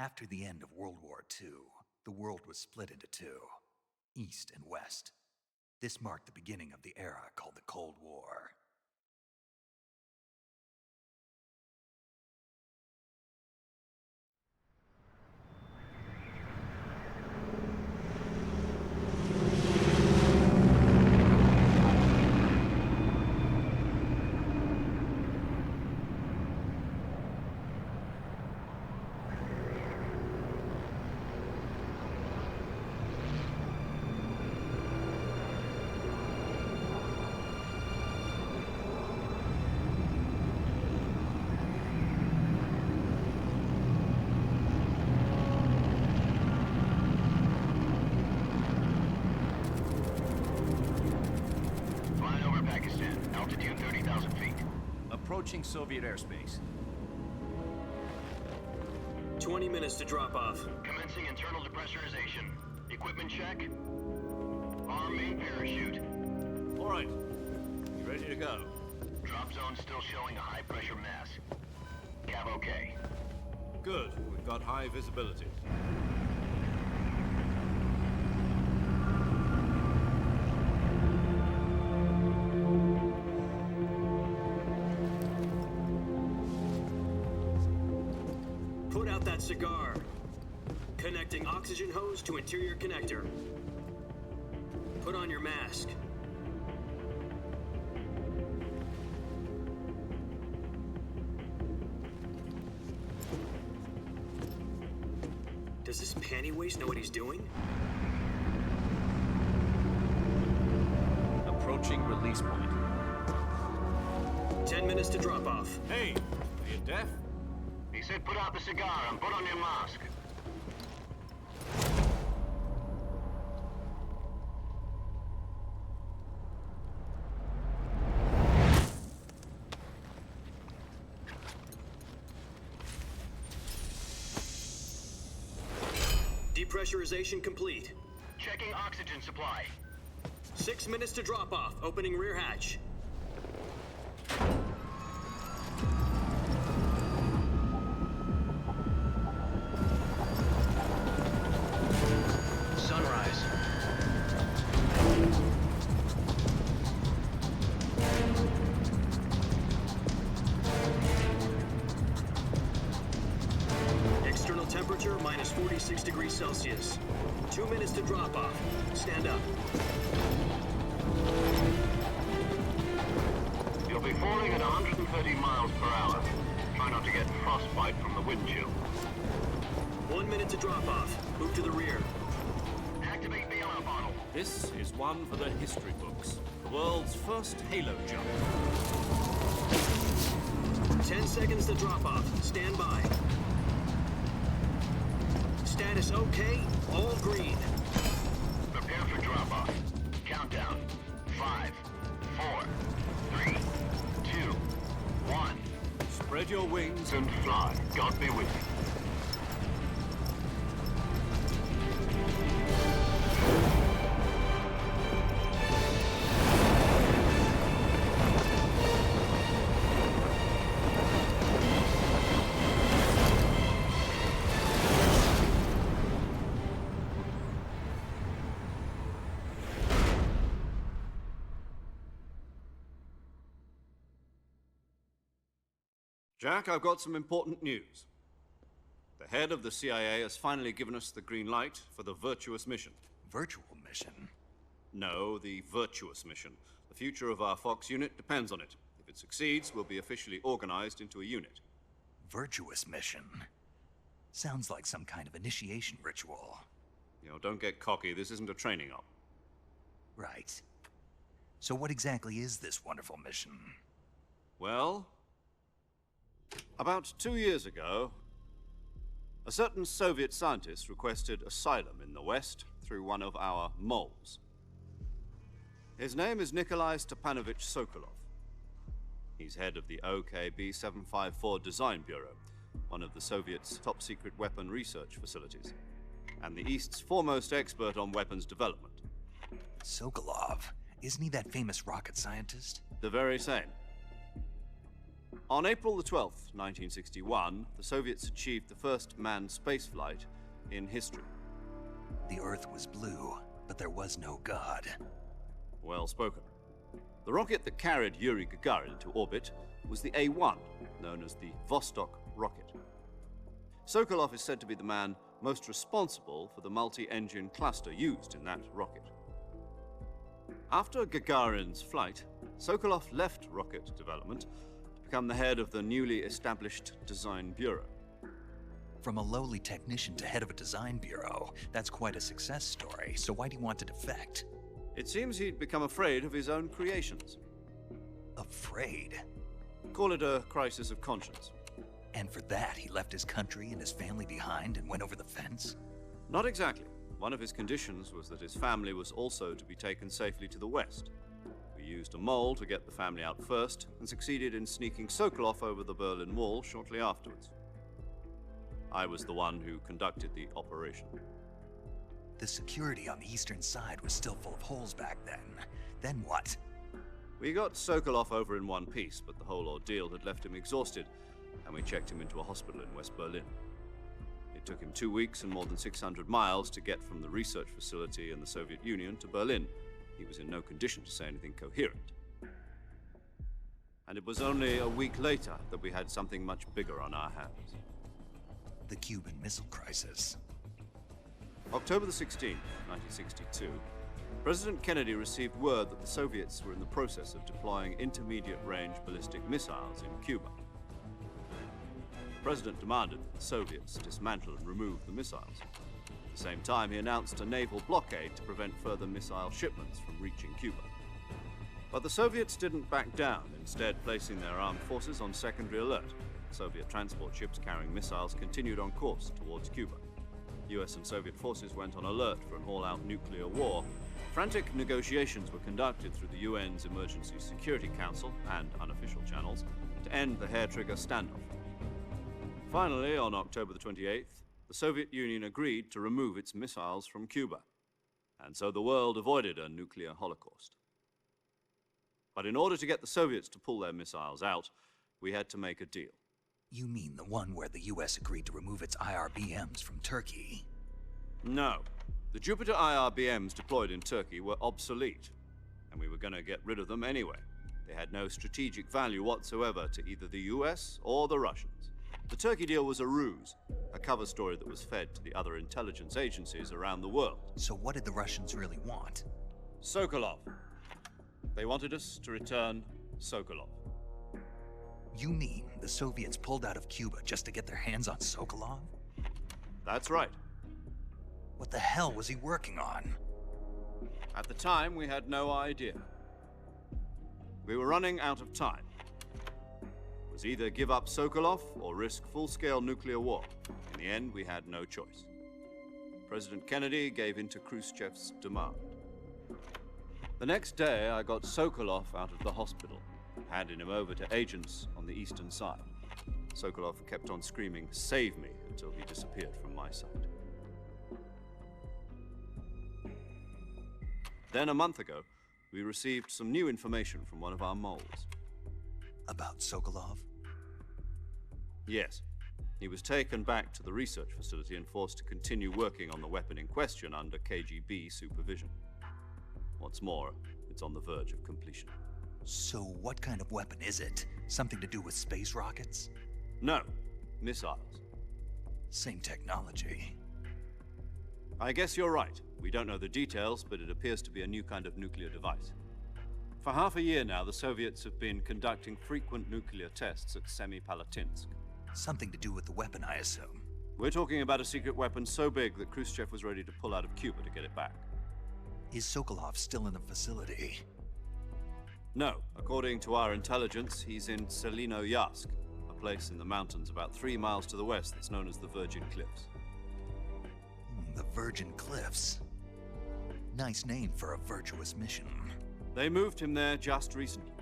After the end of World War II, the world was split into two, East and West. This marked the beginning of the era called the Cold War. Altitude 30,000 feet. Approaching Soviet airspace. 20 minutes to drop off. Commencing internal depressurization. Equipment check. Arm main parachute. All right. You ready to go? Drop zone still showing a high pressure mass. Cav okay. Good. We've got high visibility. Put out that cigar. Connecting oxygen hose to interior connector. Put on your mask. Does this panty waste know what he's doing? Approaching release point. 10 minutes to drop off. Hey, are you deaf? He said put out the cigar and put on your mask. Depressurization complete. Checking oxygen supply. 6 minutes to drop off. Opening rear hatch. Sunrise. External temperature minus 46 degrees Celsius. 2 minutes to drop off. Stand up. You'll be falling at 130 miles per hour. Try not to get frostbite from the wind chill. 1 minute to drop off. Move to the rear. Activate bailout bottle. This is one for the history books. The world's first halo jump. 10 seconds to drop off. Stand by. Status okay. All green. Prepare for drop off. Countdown. 5, 4, 3, 2, 1. Spread your wings And fly. God be with you. Jack, I've got some important news. The head of the CIA has finally given us the green light for the virtuous mission. Virtual mission? No, the virtuous mission. The future of our Fox unit depends on it. If it succeeds, we'll be officially organized into a unit. Virtuous mission? Sounds like some kind of initiation ritual. You know, don't get cocky. This isn't a training op. Right. So what exactly is this wonderful mission? Well, about 2 years ago, a certain Soviet scientist requested asylum in the West through one of our moles. His name is Nikolai Stepanovich Sokolov. He's head of the OKB 754 Design Bureau, one of the Soviets' top-secret weapon research facilities, and the East's foremost expert on weapons development. Sokolov? Isn't he that famous rocket scientist? The very same. On April the 12th, 1961, the Soviets achieved the first manned spaceflight in history. The Earth was blue, but there was no God. Well spoken. The rocket that carried Yuri Gagarin into orbit was the A-1, known as the Vostok rocket. Sokolov is said to be the man most responsible for the multi-engine cluster used in that rocket. After Gagarin's flight, Sokolov left rocket development to become the head of the newly established Design Bureau. From a lowly technician to head of a design bureau, that's quite a success story, so why do you want to defect? It seems he'd become afraid of his own creations. Afraid? Call it a crisis of conscience. And for that, he left his country and his family behind and went over the fence? Not exactly. One of his conditions was that his family was also to be taken safely to the west. We used a mole to get the family out first and succeeded in sneaking Sokolov over the Berlin Wall shortly afterwards. I was the one who conducted the operation. The security on the eastern side was still full of holes back then. Then what? We got Sokolov over in one piece, but the whole ordeal had left him exhausted, and we checked him into a hospital in West Berlin. It took him 2 weeks and more than 600 miles to get from the research facility in the Soviet Union to Berlin. He was in no condition to say anything coherent. And it was only a week later that we had something much bigger on our hands. The Cuban Missile Crisis. October the 16th, 1962, President Kennedy received word that the Soviets were in the process of deploying intermediate-range ballistic missiles in Cuba. The President demanded that the Soviets dismantle and remove the missiles. At the same time, he announced a naval blockade to prevent further missile shipments from reaching Cuba. But the Soviets didn't back down, instead placing their armed forces on secondary alert. Soviet transport ships carrying missiles continued on course towards Cuba. US and Soviet forces went on alert for an all-out nuclear war. Frantic negotiations were conducted through the UN's Emergency Security Council and unofficial channels to end the hair-trigger standoff. Finally, on October the 28th, the Soviet Union agreed to remove its missiles from Cuba, and so the world avoided a nuclear holocaust. But in order to get the Soviets to pull their missiles out, we had to make a deal. You mean the one where the US agreed to remove its IRBMs from Turkey? No. The Jupiter IRBMs deployed in Turkey were obsolete, and we were going to get rid of them anyway. They had no strategic value whatsoever to either the US or the Russians. The Turkey deal was a ruse, a cover story that was fed to the other intelligence agencies around the world. So what did the Russians really want? Sokolov. They wanted us to return Sokolov. You mean the Soviets pulled out of Cuba just to get their hands on Sokolov? That's right. What the hell was he working on? At the time, we had no idea. We were running out of time. It was either give up Sokolov or risk full-scale nuclear war. In the end, we had no choice. President Kennedy gave in to Khrushchev's demand. The next day, I got Sokolov out of the hospital, handing him over to agents on the eastern side. Sokolov kept on screaming, "Save me," until he disappeared from my sight. Then a month ago, we received some new information from one of our moles. About Sokolov? Yes. He was taken back to the research facility and forced to continue working on the weapon in question under KGB supervision. What's more, it's on the verge of completion. So what kind of weapon is it? Something to do with space rockets? No, missiles. Same technology. I guess you're right. We don't know the details, but it appears to be a new kind of nuclear device. For half a year now, the Soviets have been conducting frequent nuclear tests at Semipalatinsk. Something to do with the weapon, I assume. We're talking about a secret weapon so big that Khrushchev was ready to pull out of Cuba to get it back. Is Sokolov still in the facility? No. According to our intelligence, he's in Selinoyarsk, a place in the mountains about 3 miles to the west that's known as the Virgin Cliffs. The Virgin Cliffs. Nice name for a virtuous mission. They moved him there just recently.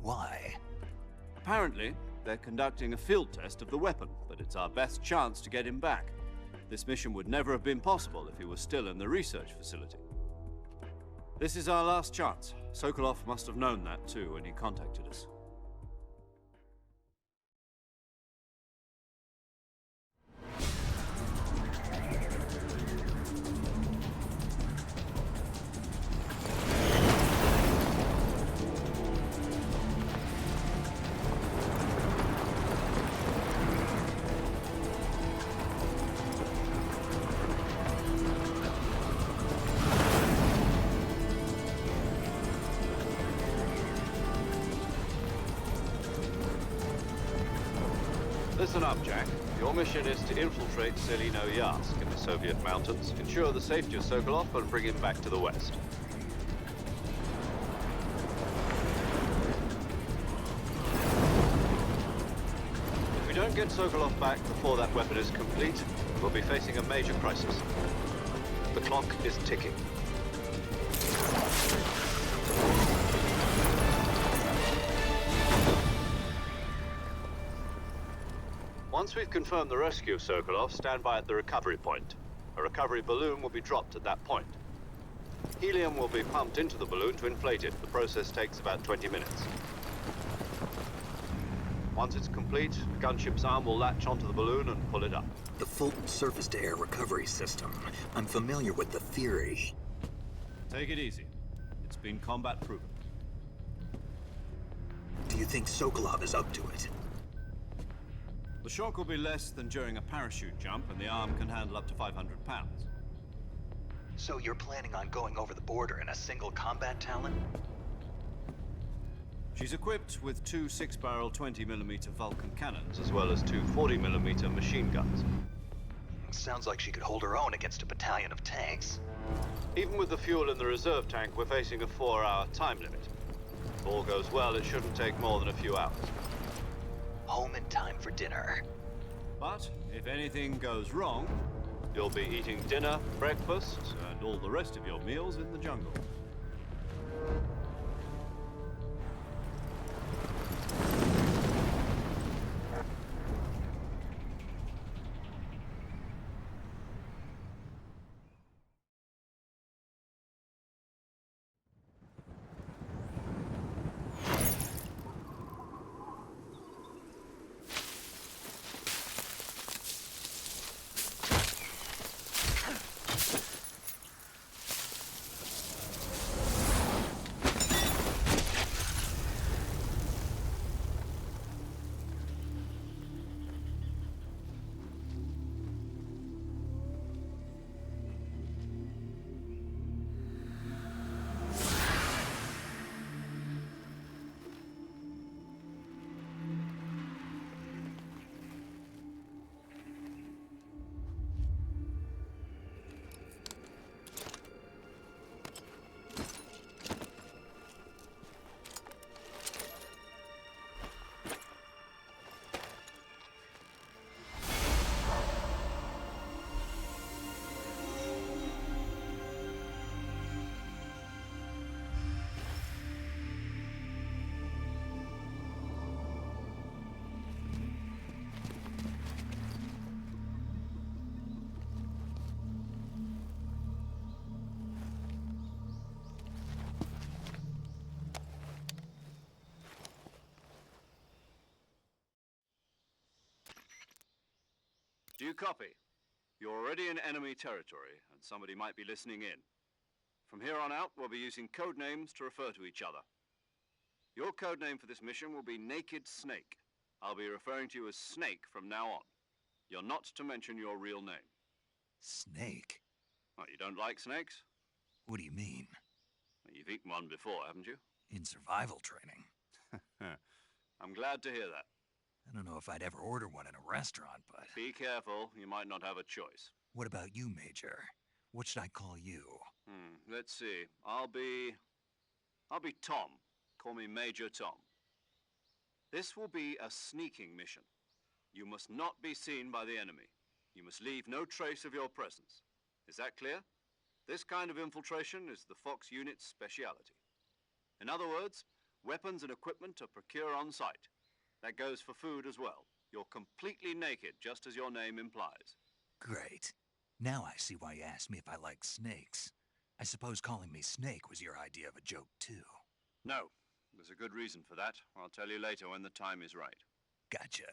Why? Apparently, they're conducting a field test of the weapon, but it's our best chance to get him back. This mission would never have been possible if he was still in the research facility. This is our last chance. Sokolov must have known that too when he contacted us. Listen up, Jack. Your mission is to infiltrate Selino Yask in the Soviet mountains, ensure the safety of Sokolov, and bring him back to the West. If we don't get Sokolov back before that weapon is complete, we'll be facing a major crisis. The clock is ticking. Once we've confirmed the rescue of Sokolov, stand by at the recovery point. A recovery balloon will be dropped at that point. Helium will be pumped into the balloon to inflate it. The process takes about 20 minutes. Once it's complete, the gunship's arm will latch onto the balloon and pull it up. The Fulton surface-to-air recovery system. I'm familiar with the theory. Take it easy. It's been combat proven. Do you think Sokolov is up to it? The shock will be less than during a parachute jump, and the arm can handle up to 500 pounds. So you're planning on going over the border in a single combat Talon? She's equipped with two 6-barrel 20mm Vulcan cannons, as well as two 40mm machine guns. Sounds like she could hold her own against a battalion of tanks. Even with the fuel in the reserve tank, we're facing a 4-hour time limit. If all goes well, it shouldn't take more than a few hours. Home in time for dinner. But if anything goes wrong, you'll be eating dinner, breakfast, and all the rest of your meals in the jungle. Do you copy? You're already in enemy territory, and somebody might be listening in. From here on out, we'll be using code names to refer to each other. Your code name for this mission will be Naked Snake. I'll be referring to you as Snake from now on. You're not to mention your real name. Snake? What, you don't like snakes? What do you mean? You've eaten one before, haven't you? In survival training? I'm glad to hear that. I don't know if I'd ever order one in a restaurant, but... Be careful, you might not have a choice. What about you, Major? What should I call you? Let's see. I'll be Tom. Call me Major Tom. This will be a sneaking mission. You must not be seen by the enemy. You must leave no trace of your presence. Is that clear? This kind of infiltration is the Fox unit's speciality. In other words, weapons and equipment are procured on site. That goes for food as well. You're completely naked, just as your name implies. Great. Now I see why you asked me if I like snakes. I suppose calling me Snake was your idea of a joke, too. No. There's a good reason for that. I'll tell you later when the time is right. Gotcha.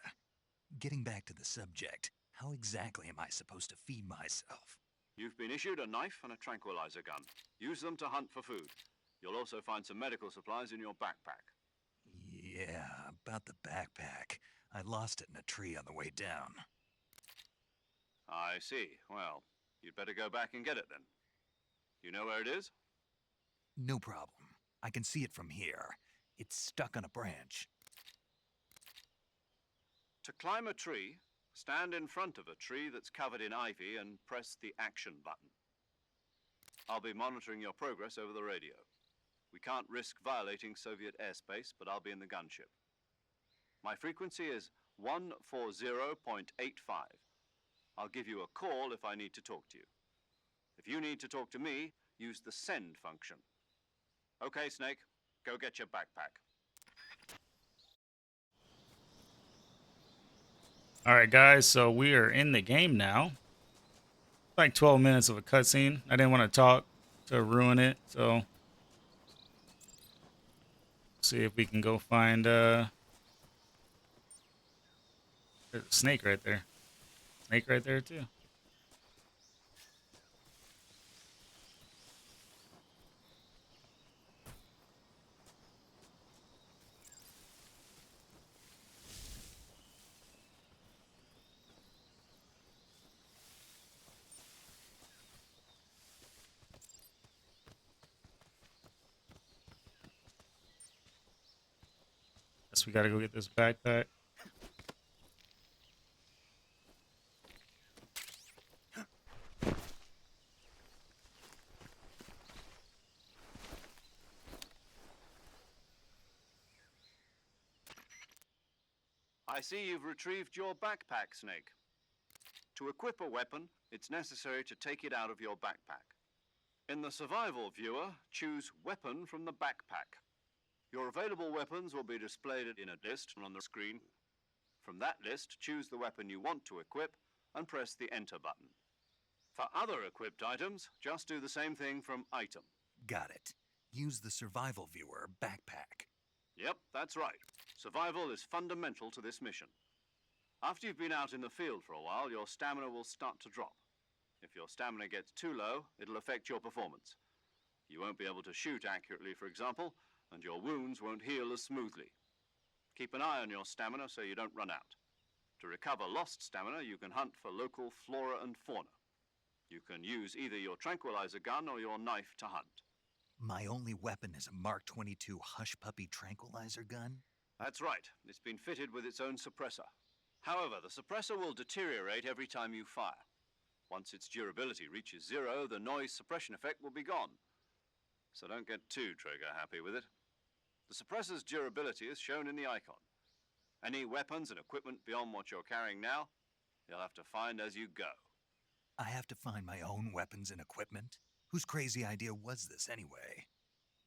Getting back to the subject, how exactly am I supposed to feed myself? You've been issued a knife and a tranquilizer gun. Use them to hunt for food. You'll also find some medical supplies in your backpack. Yeah, about the backpack. I lost it in a tree on the way down. I see. Well, you'd better go back and get it then. You know where it is? No problem. I can see it from here. It's stuck on a branch. To climb a tree, stand in front of a tree that's covered in ivy and press the action button. I'll be monitoring your progress over the radio. We can't risk violating Soviet airspace, but I'll be in the gunship. My frequency is 140.85. I'll give you a call if I need to talk to you. If you need to talk to me, use the send function. Okay, Snake, go get your backpack. All right, guys, so we are in the game now. Like 12 minutes of a cutscene. I didn't want to talk to ruin it, so see if we can go find there's a snake right there. Snake right there too. Guess we gotta go get this backpack. I see you've retrieved your backpack, Snake. To equip a weapon, it's necessary to take it out of your backpack. In the survival viewer, choose Weapon from the backpack. Your available weapons will be displayed in a list on the screen. From that list, choose the weapon you want to equip and press the Enter button. For other equipped items, just do the same thing from Item. Got it. Use the survival viewer backpack. Yep, that's right. Survival is fundamental to this mission. After you've been out in the field for a while, your stamina will start to drop. If your stamina gets too low, it'll affect your performance. You won't be able to shoot accurately, for example, and your wounds won't heal as smoothly. Keep an eye on your stamina so you don't run out. To recover lost stamina, you can hunt for local flora and fauna. You can use either your tranquilizer gun or your knife to hunt. My only weapon is a Mark 22 Hush Puppy tranquilizer gun? That's right. It's been fitted with its own suppressor. However, the suppressor will deteriorate every time you fire. Once its durability reaches 0, the noise suppression effect will be gone. So don't get too trigger happy with it. The suppressor's durability is shown in the icon. Any weapons and equipment beyond what you're carrying now, you'll have to find as you go. I have to find my own weapons and equipment? Whose crazy idea was this anyway?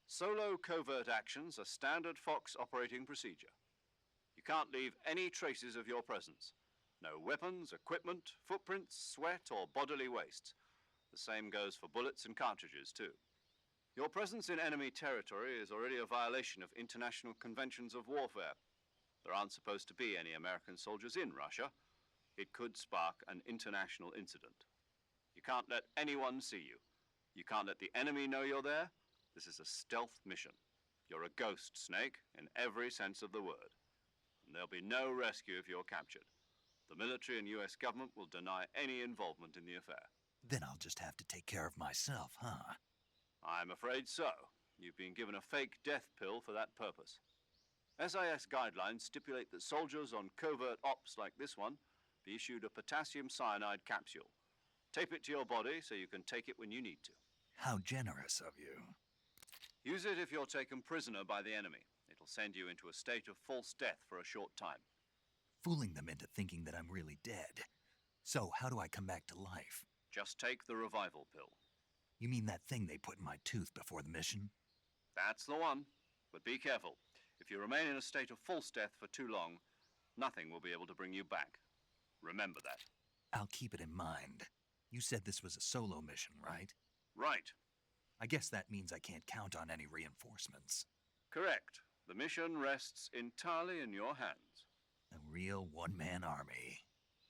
Solo covert actions are standard Fox operating procedure. You can't leave any traces of your presence. No weapons, equipment, footprints, sweat, or bodily wastes. The same goes for bullets and cartridges, too. Your presence in enemy territory is already a violation of international conventions of warfare. There aren't supposed to be any American soldiers in Russia. It could spark an international incident. You can't let anyone see you. You can't let the enemy know you're there. This is a stealth mission. You're a ghost, Snake, in every sense of the word. And there'll be no rescue if you're captured. The military and US government will deny any involvement in the affair. Then I'll just have to take care of myself, huh? I'm afraid so. You've been given a fake death pill for that purpose. SIS guidelines stipulate that soldiers on covert ops like this one be issued a potassium cyanide capsule. Tape it to your body so you can take it when you need to. How generous of you. Use it if you're taken prisoner by the enemy. It'll send you into a state of false death for a short time. Fooling them into thinking that I'm really dead. So how do I come back to life? Just take the revival pill. You mean that thing they put in my tooth before the mission? That's the one. But be careful. If you remain in a state of false death for too long, nothing will be able to bring you back. Remember that. I'll keep it in mind. You said this was a solo mission, right? Right. I guess that means I can't count on any reinforcements. Correct. The mission rests entirely in your hands. A real one-man army.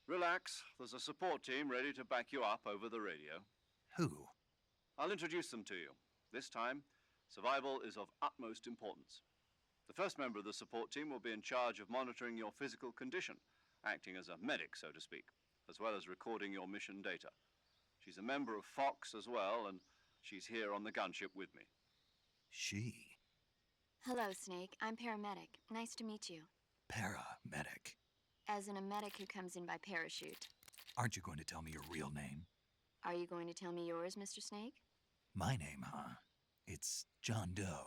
Relax. There's a support team ready to back you up over the radio. Who? I'll introduce them to you. This time, survival is of utmost importance. The first member of the support team will be in charge of monitoring your physical condition, acting as a medic, so to speak, as well as recording your mission data. She's a member of Fox as well, and she's here on the gunship with me. She? Hello, Snake. I'm paramedic. Nice to meet you. Paramedic. as in a medic who comes in by parachute. Aren't you going to tell me your real name? Are you going to tell me yours, Mr. Snake? My name, huh? It's John Doe.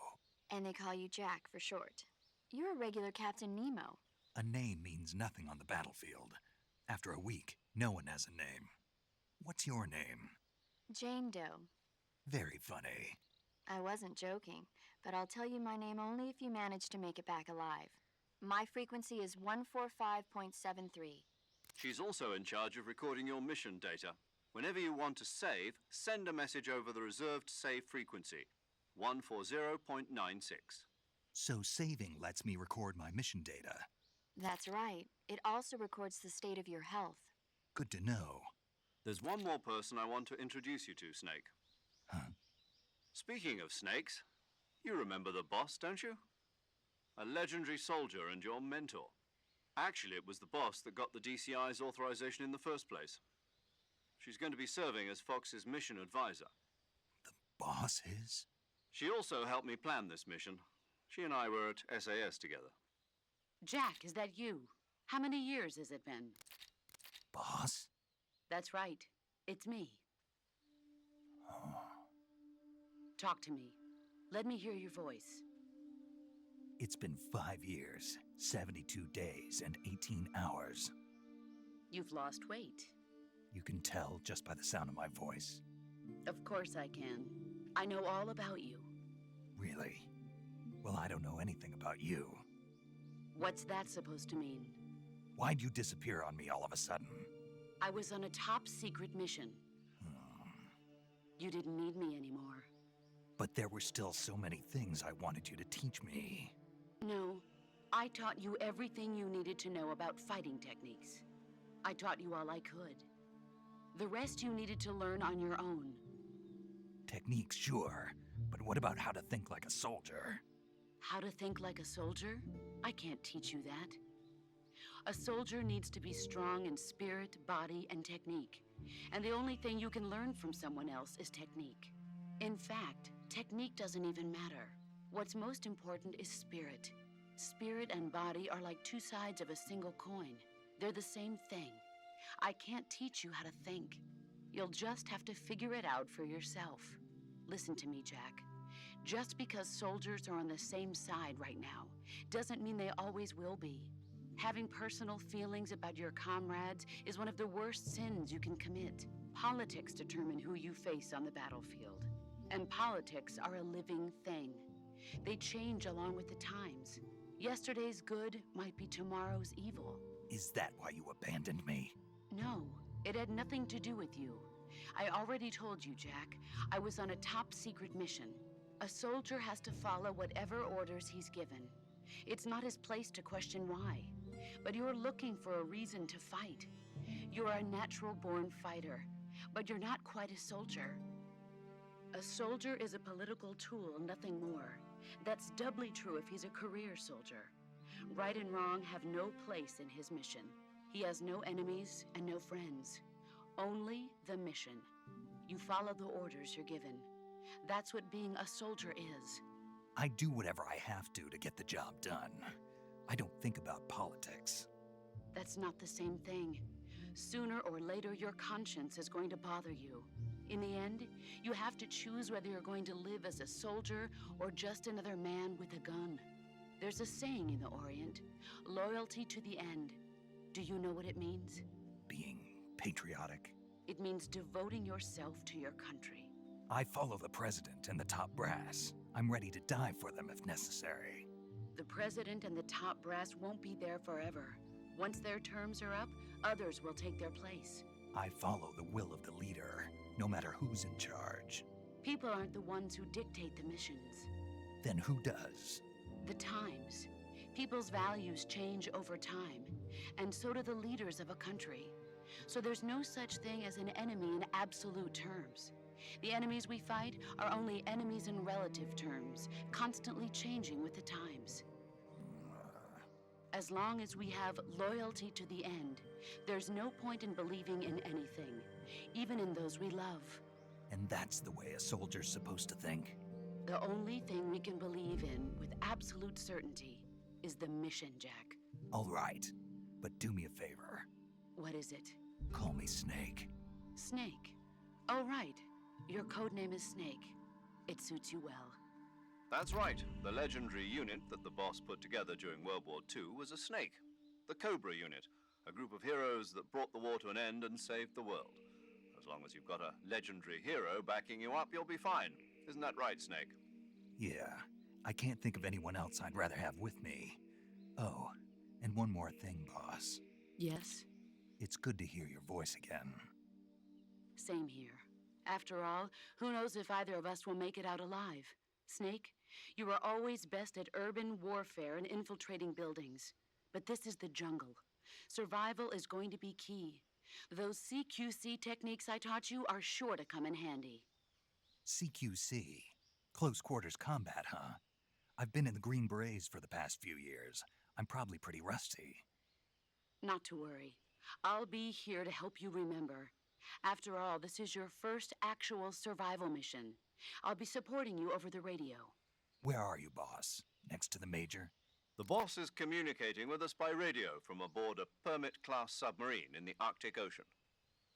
And they call you Jack for short. You're a regular Captain Nemo. A name means nothing on the battlefield. After a week, no one has a name. What's your name? Jane Doe. Very funny. I wasn't joking, but I'll tell you my name only if you manage to make it back alive. My frequency is 145.73. She's also in charge of recording your mission data. Whenever you want to save, send a message over the reserved save frequency, 140.96. So saving lets me record my mission data. That's right. It also records the state of your health. Good to know. There's one more person I want to introduce you to, Snake. Huh? Speaking of snakes, you remember the boss, don't you? A legendary soldier and your mentor. Actually, it was the boss that got the DCI's authorization in the first place. She's going to be serving as Fox's mission advisor. The boss is? She also helped me plan this mission. She and I were at SAS together. Jack, is that you? How many years has it been? Boss? That's right. It's me. Talk to me. Let me hear your voice. It's been 5 years, 72 days, and 18 hours. You've lost weight. You can tell just by the sound of my voice. Of course I can. I know all about you. Really? Well, I don't know anything about you. What's that supposed to mean? Why'd you disappear on me all of a sudden? I was on a top secret mission. You didn't need me anymore. But there were still so many things I wanted you to teach me. No, I taught you everything you needed to know about fighting techniques. I taught you all I could. The rest you needed to learn on your own. Techniques, sure. But what about how to think like a soldier? How to think like a soldier? I can't teach you that. A soldier needs to be strong in spirit, body, and technique. And the only thing you can learn from someone else is technique. In fact, technique doesn't even matter. What's most important is spirit. Spirit and body are like two sides of a single coin. They're the same thing. I can't teach you how to think. You'll just have to figure it out for yourself. Listen to me, Jack. Just because soldiers are on the same side right now doesn't mean they always will be. Having personal feelings about your comrades is one of the worst sins you can commit. Politics determine who you face on the battlefield. And politics are a living thing. They change along with the times. Yesterday's good might be tomorrow's evil. Is that why you abandoned me? No, it had nothing to do with you. I already told you, Jack. I was on a top secret mission. A soldier has to follow whatever orders he's given. It's not his place to question why. But you're looking for a reason to fight. You're a natural-born fighter, but you're not quite a soldier. A soldier is a political tool, nothing more. That's doubly true if he's a career soldier. Right and wrong have no place in his mission. He has no enemies and no friends. Only the mission. You follow the orders you're given. That's what being a soldier is. I do whatever I have to get the job done. I don't think about politics. That's not the same thing. Sooner or later, your conscience is going to bother you. In the end, you have to choose whether you're going to live as a soldier or just another man with a gun. There's a saying in the Orient, loyalty to the end. Do you know what it means? Being patriotic. It means devoting yourself to your country. I follow the president and the top brass. I'm ready to die for them if necessary. The president and the top brass won't be there forever. Once their terms are up, others will take their place. I follow the will of the leader, no matter who's in charge. People aren't the ones who dictate the missions. Then who does? The times. People's values change over time, and so do the leaders of a country. So there's no such thing as an enemy in absolute terms. The enemies we fight are only enemies in relative terms, constantly changing with the times. As long as we have loyalty to the end, there's no point in believing in anything, even in those we love. And that's the way a soldier's supposed to think? The only thing we can believe in with absolute certainty is the mission, Jack. All right. But do me a favor. What is it? Call me Snake. Snake. Oh, right. Your code name is Snake. It suits you well. That's right. The legendary unit that the boss put together during World War II was a snake. The Cobra unit, a group of heroes that brought the war to an end and saved the world. As long as you've got a legendary hero backing you up, you'll be fine. Isn't that right, Snake? Yeah, I can't think of anyone else I'd rather have with me. Oh, and one more thing, boss. Yes? It's good to hear your voice again. Same here. After all, who knows if either of us will make it out alive? Snake, you are always best at urban warfare and infiltrating buildings. But this is the jungle. Survival is going to be key. Those CQC techniques I taught you are sure to come in handy. CQC? Close quarters combat, huh? I've been in the Green Berets for the past few years. I'm probably pretty rusty. Not to worry. I'll be here to help you remember. After all, this is your first actual survival mission. I'll be supporting you over the radio. Where are you, boss? Next to the Major? The boss is communicating with us by radio from aboard a Permit-class submarine in the Arctic Ocean.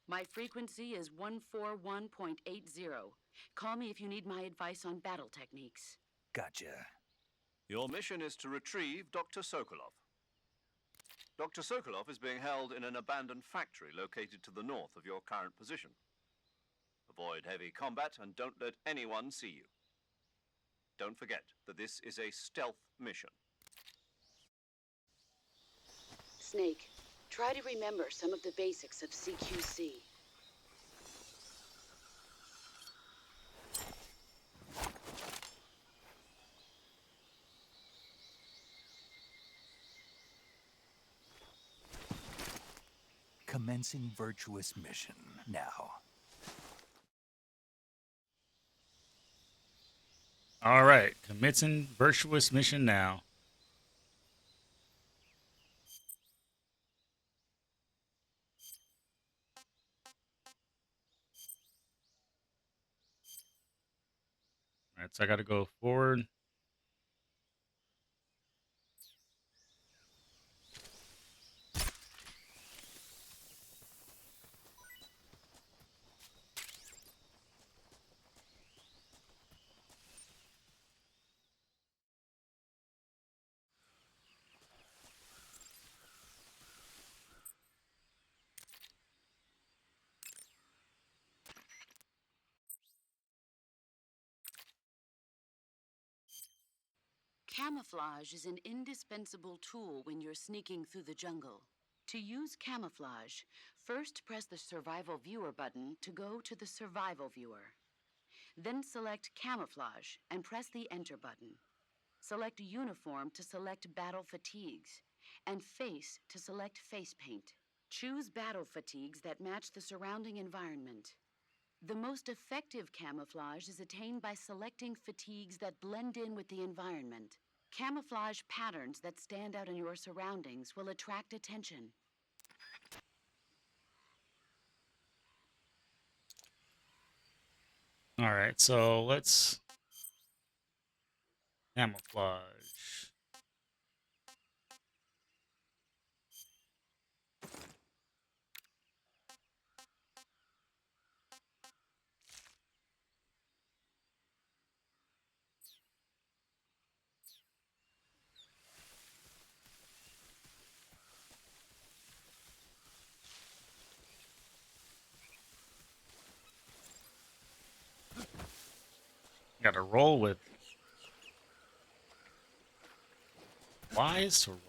My frequency is 141.80. Call me if you need my advice on battle techniques. Gotcha. Your mission is to retrieve Dr. Sokolov. Dr. Sokolov is being held in an abandoned factory located to the north of your current position. Avoid heavy combat and don't let anyone see you. Don't forget that this is a stealth mission. Snake, try to remember some of the basics of CQC. Commencing virtuous mission now. All right, commencing virtuous mission now. All right, so I got to go forward. Camouflage is an indispensable tool when you're sneaking through the jungle. To use camouflage, first press the Survival Viewer button to go to the Survival Viewer. Then select Camouflage and press the Enter button. Select Uniform to select Battle Fatigues, and Face to select Face Paint. Choose battle fatigues that match the surrounding environment. The most effective camouflage is attained by selecting fatigues that blend in with the environment. Camouflage patterns that stand out in your surroundings will attract attention. All right, so let's camouflage. Got to roll with Y's to roll.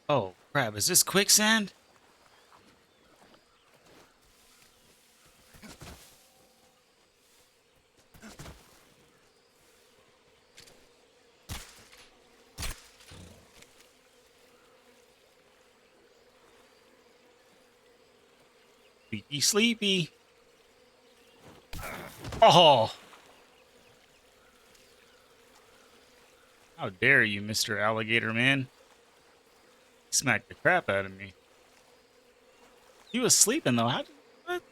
Oh crap! Is this quicksand? Sleepy, sleepy. Oh! How dare you, Mr. Alligator Man? He smacked the crap out of me. He was sleeping though. How did, what?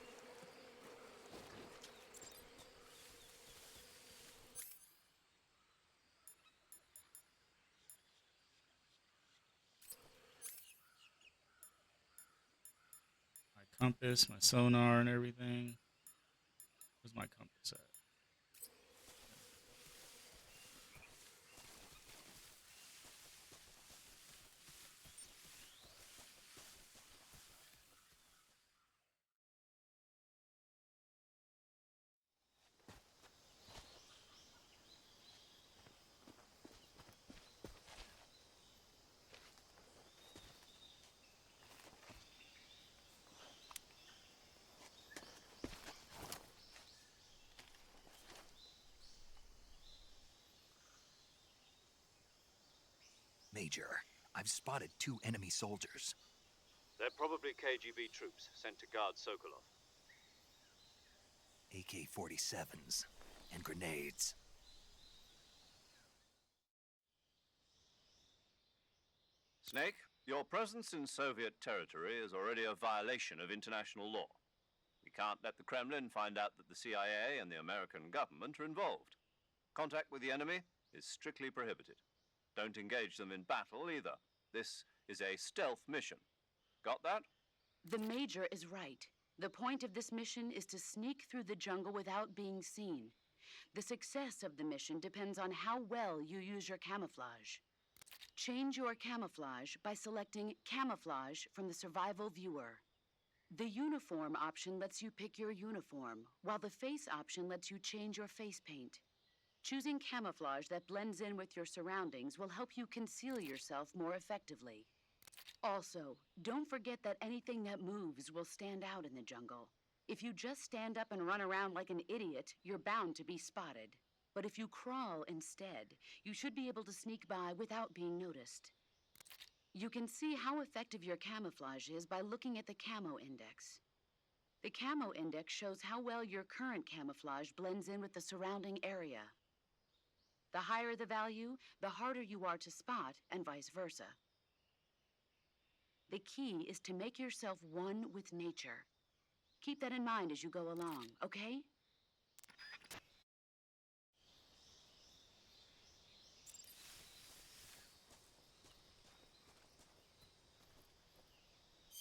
compass, my sonar, and everything. Where's my compass at? Major, I've spotted 2 enemy soldiers. They're probably KGB troops sent to guard Sokolov. AK-47s and grenades. Snake, your presence in Soviet territory is already a violation of international law. We can't let the Kremlin find out that the CIA and the American government are involved. Contact with the enemy is strictly prohibited. Don't engage them in battle either. This is a stealth mission. Got that? The Major is right. The point of this mission is to sneak through the jungle without being seen. The success of the mission depends on how well you use your camouflage. Change your camouflage by selecting Camouflage from the Survival Viewer. The Uniform option lets you pick your uniform, while the Face option lets you change your face paint. Choosing camouflage that blends in with your surroundings will help you conceal yourself more effectively. Also, don't forget that anything that moves will stand out in the jungle. If you just stand up and run around like an idiot, you're bound to be spotted. But if you crawl instead, you should be able to sneak by without being noticed. You can see how effective your camouflage is by looking at the Camo Index. The Camo Index shows how well your current camouflage blends in with the surrounding area. The higher the value, the harder you are to spot, and vice versa. The key is to make yourself one with nature. Keep that in mind as you go along, okay?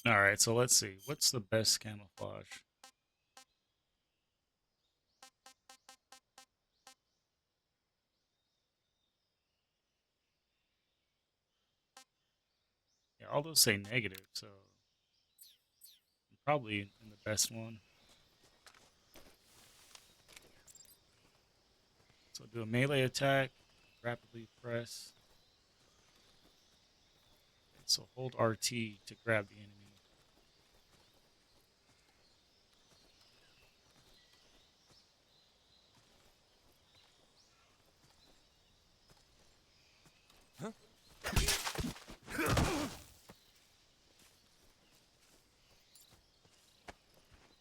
All right, so let's see. What's the best camouflage? Yeah, all those say negative, so I'm probably in the best one. So do a melee attack, rapidly press. So hold RT to grab the enemy.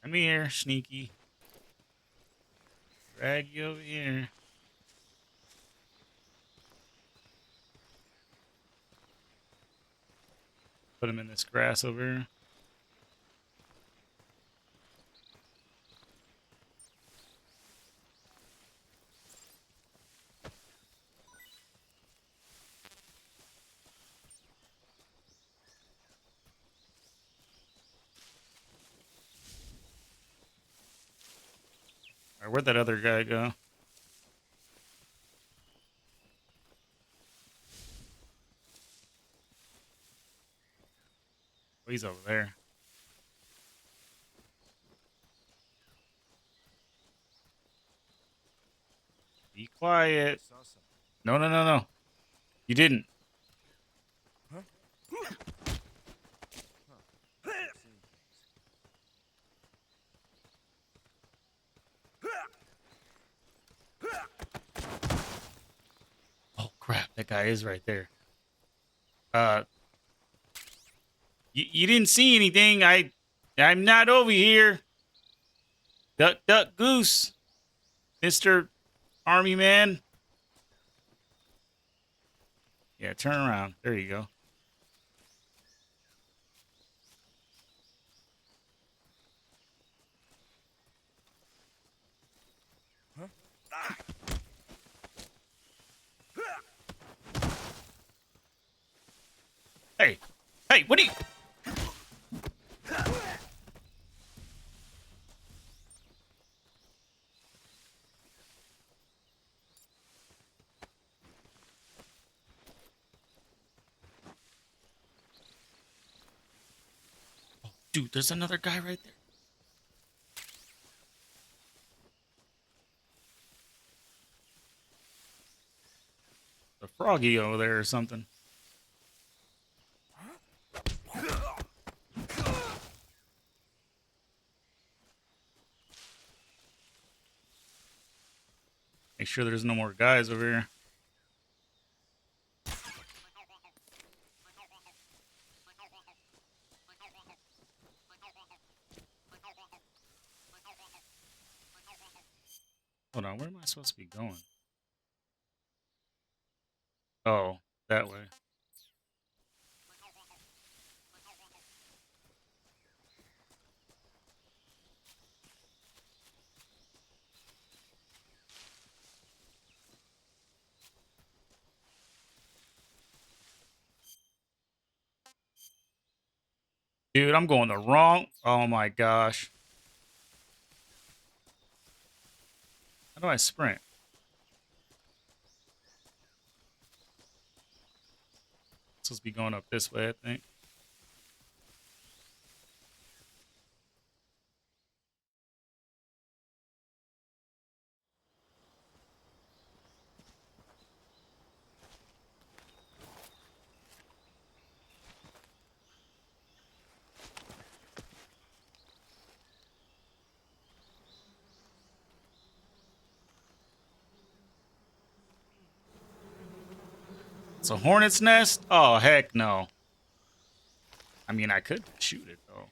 Come here, sneaky. Drag you over here. Put him in this grass over here. All right, where'd that other guy go? Oh, he's over there. Be quiet. No, no, no, no. You didn't. Oh, crap. That guy is right there. You didn't see anything. I'm not over here. Duck, duck, goose. Mr. Army Man. Yeah, turn around. There you go. Hey, hey, what are you? Dude, there's another guy right there. A froggy over there or something. Make sure there's no more guys over here. Hold on, where am I supposed to be going? Oh, that way. Dude, I'm going the wrong... Oh my gosh. How do I sprint? Supposed to be going up this way, I think. It's a hornet's nest? Oh, heck no. I mean, I could shoot it, though.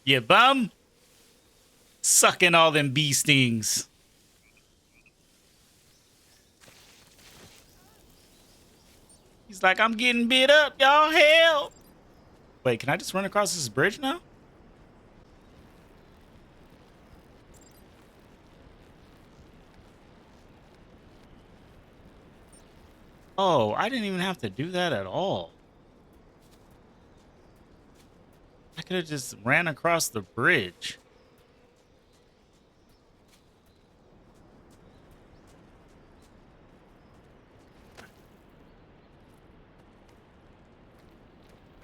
You bum? Sucking all them bee stings. He's like, I'm getting bit up, y'all. Help. Wait, can I just run across this bridge now? Oh, I didn't even have to do that at all. I could have just ran across the bridge.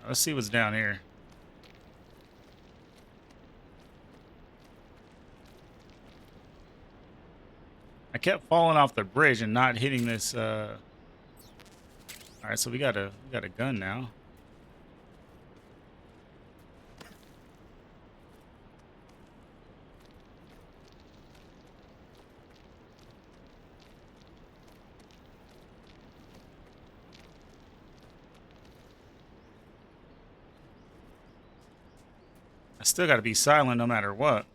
Let's see what's down here. I kept falling off the bridge and not hitting this. All right, so we got a gun now. I still got to be silent no matter what.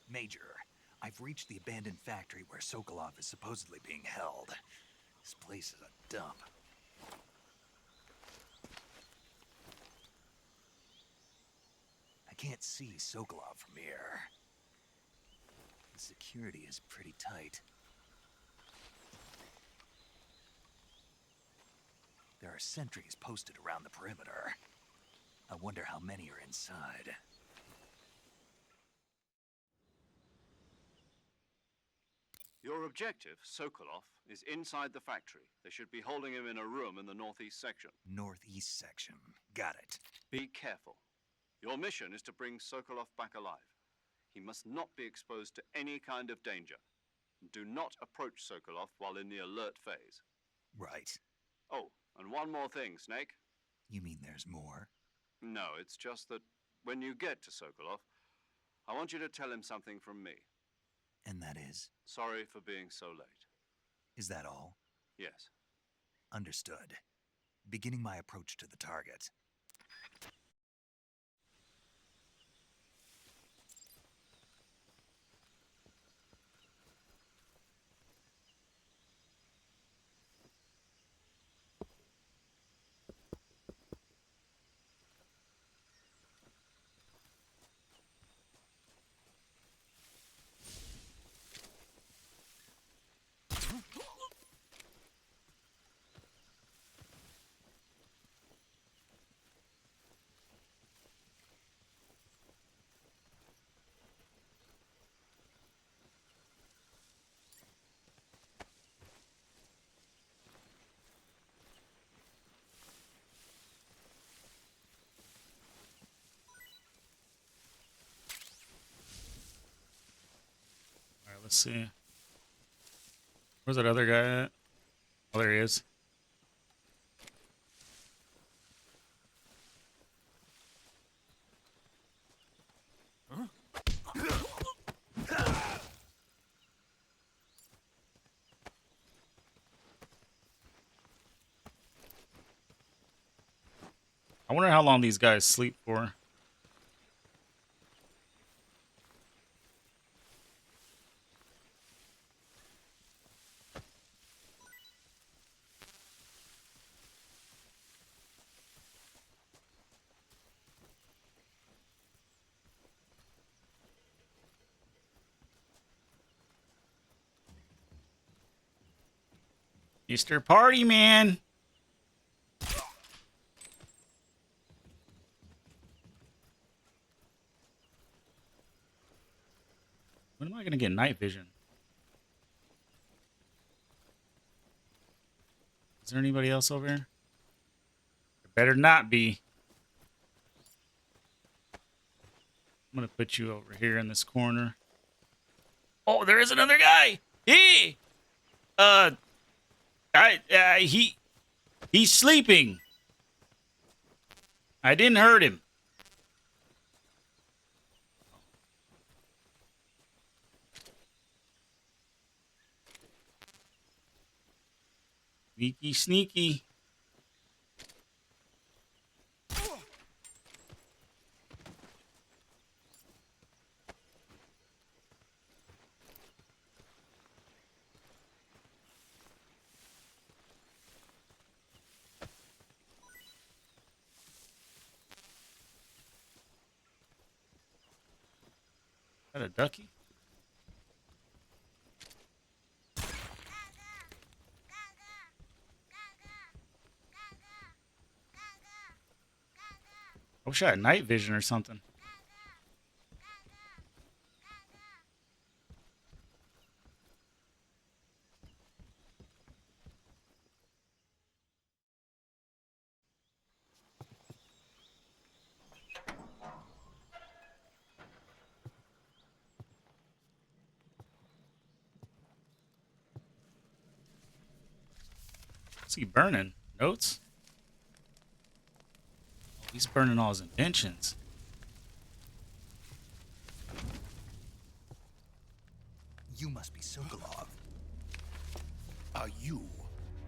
Major, I've reached the abandoned factory where Sokolov is supposedly being held. This place is a dump. I can't see Sokolov from here. The security is pretty tight. There are sentries posted around the perimeter. I wonder how many are inside. Your objective, Sokolov, is inside the factory. They should be holding him in a room in the northeast section. Northeast section. Got it. Be careful. Your mission is to bring Sokolov back alive. He must not be exposed to any kind of danger. Do not approach Sokolov while in the alert phase. Right. Oh, and one more thing, Snake. You mean there's more? No, it's just that when you get to Sokolov, I want you to tell him something from me. And that is? Sorry for being so late. Is that all? Yes. Understood. beginning my approach to the target. All right, let's see. Where's that other guy at? Oh, there he is. I wonder how long these guys sleep for. Easter party, man. When am I gonna get night vision? Is there anybody else over here? There better not be. I'm gonna put you over here in this corner. Oh, there is another guy. Hey, he's sleeping. I didn't hurt him. Sneaky, sneaky. Is that a ducky? I wish I had night vision or something. What's he burning? Notes? Oh, he's burning all his inventions. You must be Sokolov. Are you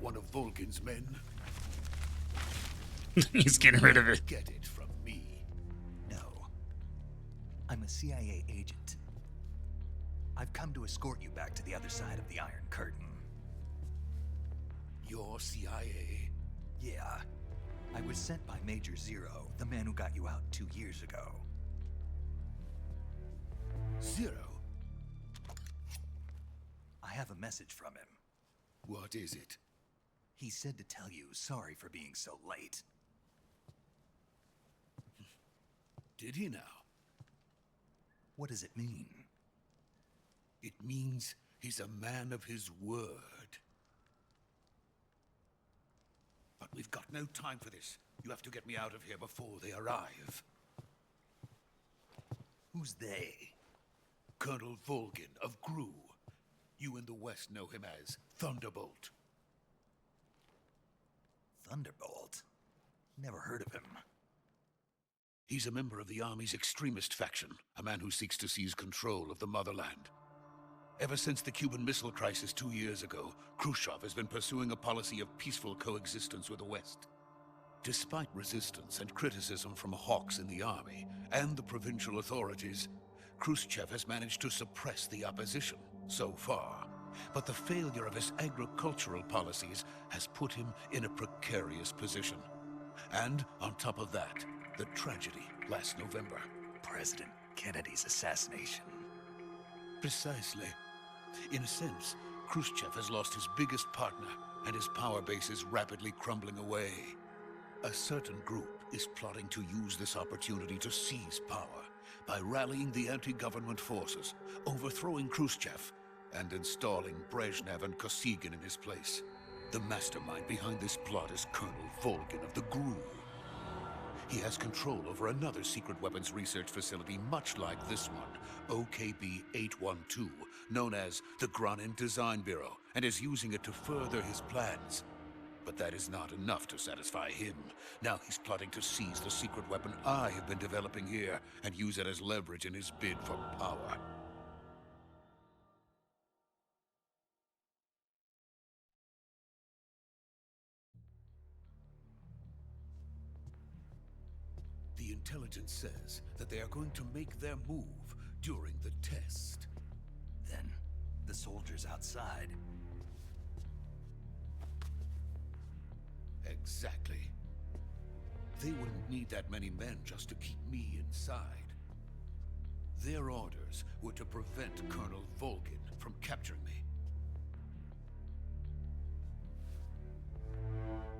one of Volgin's men? He's getting rid of it. Get it from me. No. I'm a CIA agent. I've come to escort you back to the other side of the Iron Curtain. You're CIA? Yeah. I was sent by Major Zero, the man who got you out 2 years ago. Zero? I have a message from him. What is it? He said to tell you sorry for being so late. Did he now? What does it mean? It means he's a man of his word. But we've got no time for this. You have to get me out of here before they arrive. Who's they? Colonel Volgin of Gru. You in the West know him as Thunderbolt. Thunderbolt? Never heard of him. He's a member of the Army's extremist faction, a man who seeks to seize control of the motherland. Ever since the Cuban Missile Crisis 2 years ago, Khrushchev has been pursuing a policy of peaceful coexistence with the West. Despite resistance and criticism from hawks in the army and the provincial authorities, Khrushchev has managed to suppress the opposition so far. But the failure of his agricultural policies has put him in a precarious position. And on top of that, the tragedy last November. President Kennedy's assassination. Precisely. In a sense, Khrushchev has lost his biggest partner, and his power base is rapidly crumbling away. A certain group is plotting to use this opportunity to seize power by rallying the anti-government forces, overthrowing Khrushchev, and installing Brezhnev and Kosygin in his place. The mastermind behind this plot is Colonel Volgin of the GRU. He has control over another secret weapons research facility much like this one, OKB-812, known as the Granin Design Bureau, and is using it to further his plans. But that is not enough to satisfy him. Now he's plotting to seize the secret weapon I have been developing here and use it as leverage in his bid for power. The intelligence says that they are going to make their move during the test. Then, the soldiers outside. Exactly. They wouldn't need that many men just to keep me inside. Their orders were to prevent Colonel Volgin from capturing me.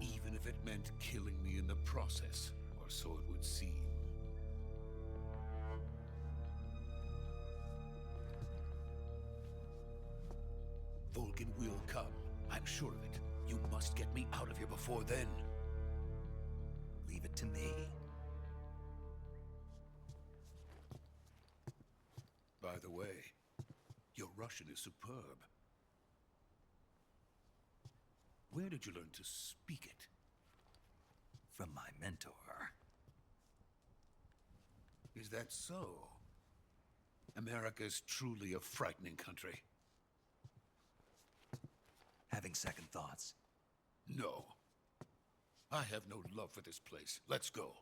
Even if it meant killing me in the process, or so it would seem. Volgin will come. I'm sure of it. You must get me out of here before then. Leave it to me. By the way, your Russian is superb. Where did you learn to speak it? From my mentor. Is that so? America is truly a frightening country. Having second thoughts. No. I have no love for this place. Let's go.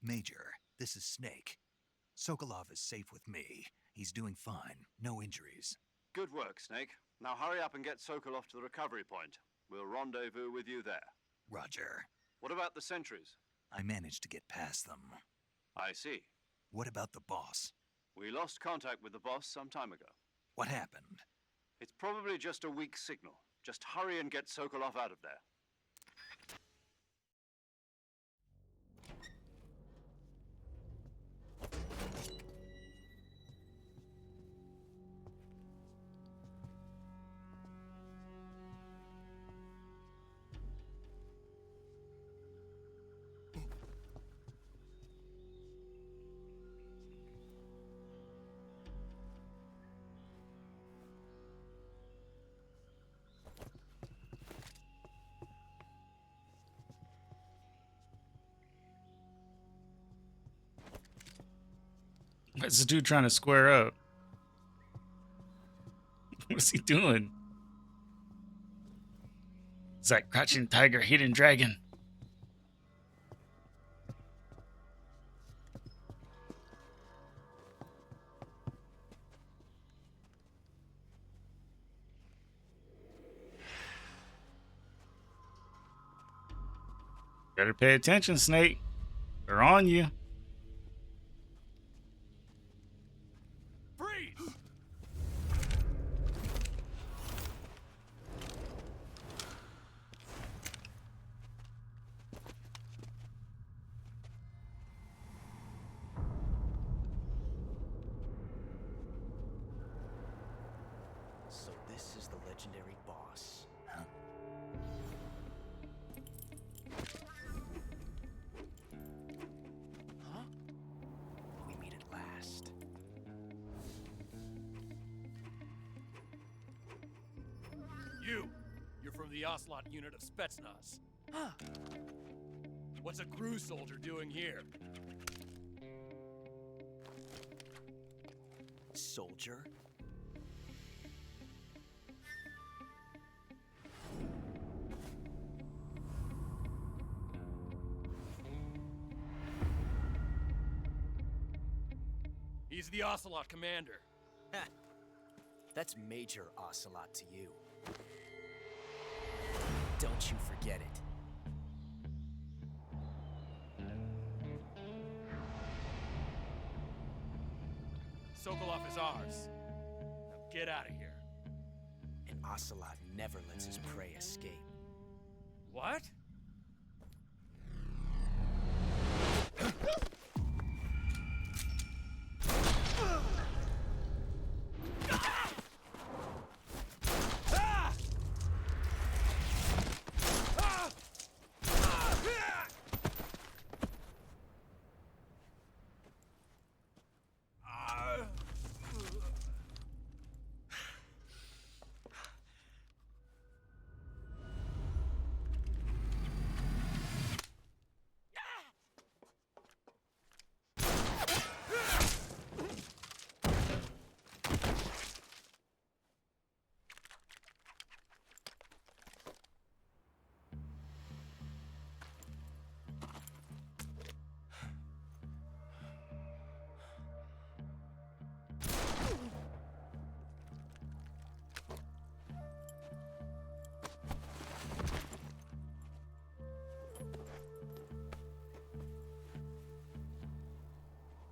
Major, this is Snake. Sokolov is safe with me. He's doing fine. No injuries. Good work, Snake. Now hurry up and get Sokolov to the recovery point. We'll rendezvous with you there. Roger. What about the sentries? I managed to get past them. I see. What about the boss? We lost contact with the boss some time ago. What happened? It's probably just a weak signal. Just hurry and get Sokolov out of there. What's this dude trying to square up? What's he doing? It's like crouching tiger, hidden dragon. Better pay attention, Snake. They're on you. So this is the legendary boss. Huh? Huh? We meet at last. You're from the Ocelot unit of Spetsnaz. Huh. What's a GRU soldier doing here? soldier. He's the Ocelot commander. That's Major Ocelot to you. Don't you forget it. Sokolov is ours. Now get out of here. And Ocelot never lets his prey escape. What?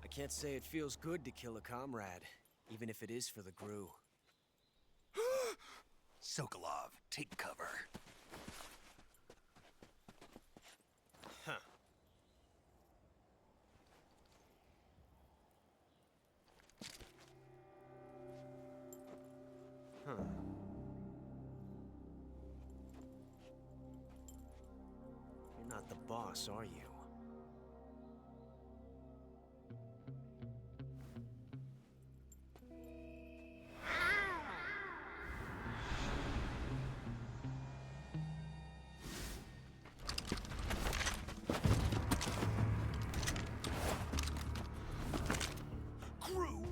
I can't say it feels good to kill a comrade, even if it is for the Gru. Sokolov, take cover. Huh. Huh. You're not the boss, are you?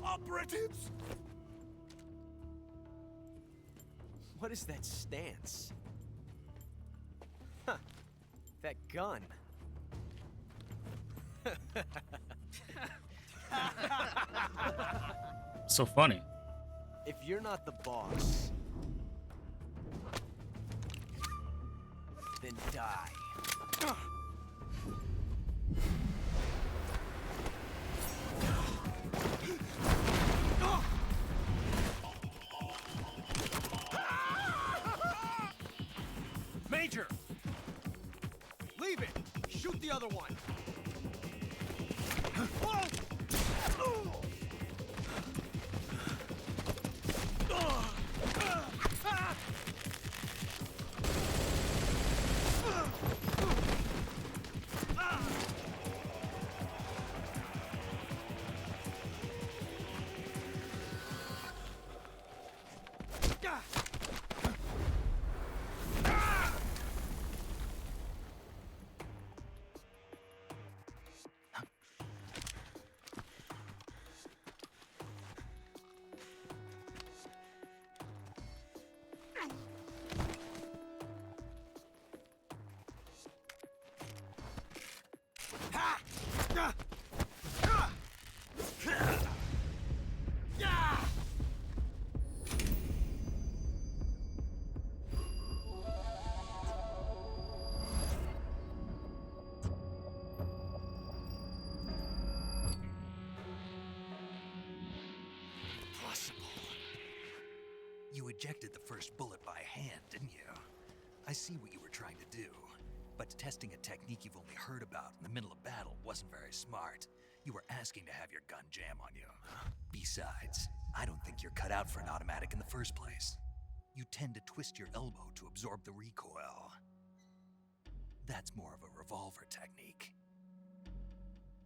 Operatives! What is that stance? Huh. That gun. So funny. If you're not the boss, then die. Major! Leave it! Shoot the other one! You ejected the first bullet by hand, didn't you? I see what you were trying to do. But testing a technique you've only heard about in the middle of battle wasn't very smart. You were asking to have your gun jam on you. Besides, I don't think you're cut out for an automatic in the first place. You tend to twist your elbow to absorb the recoil. That's more of a revolver technique.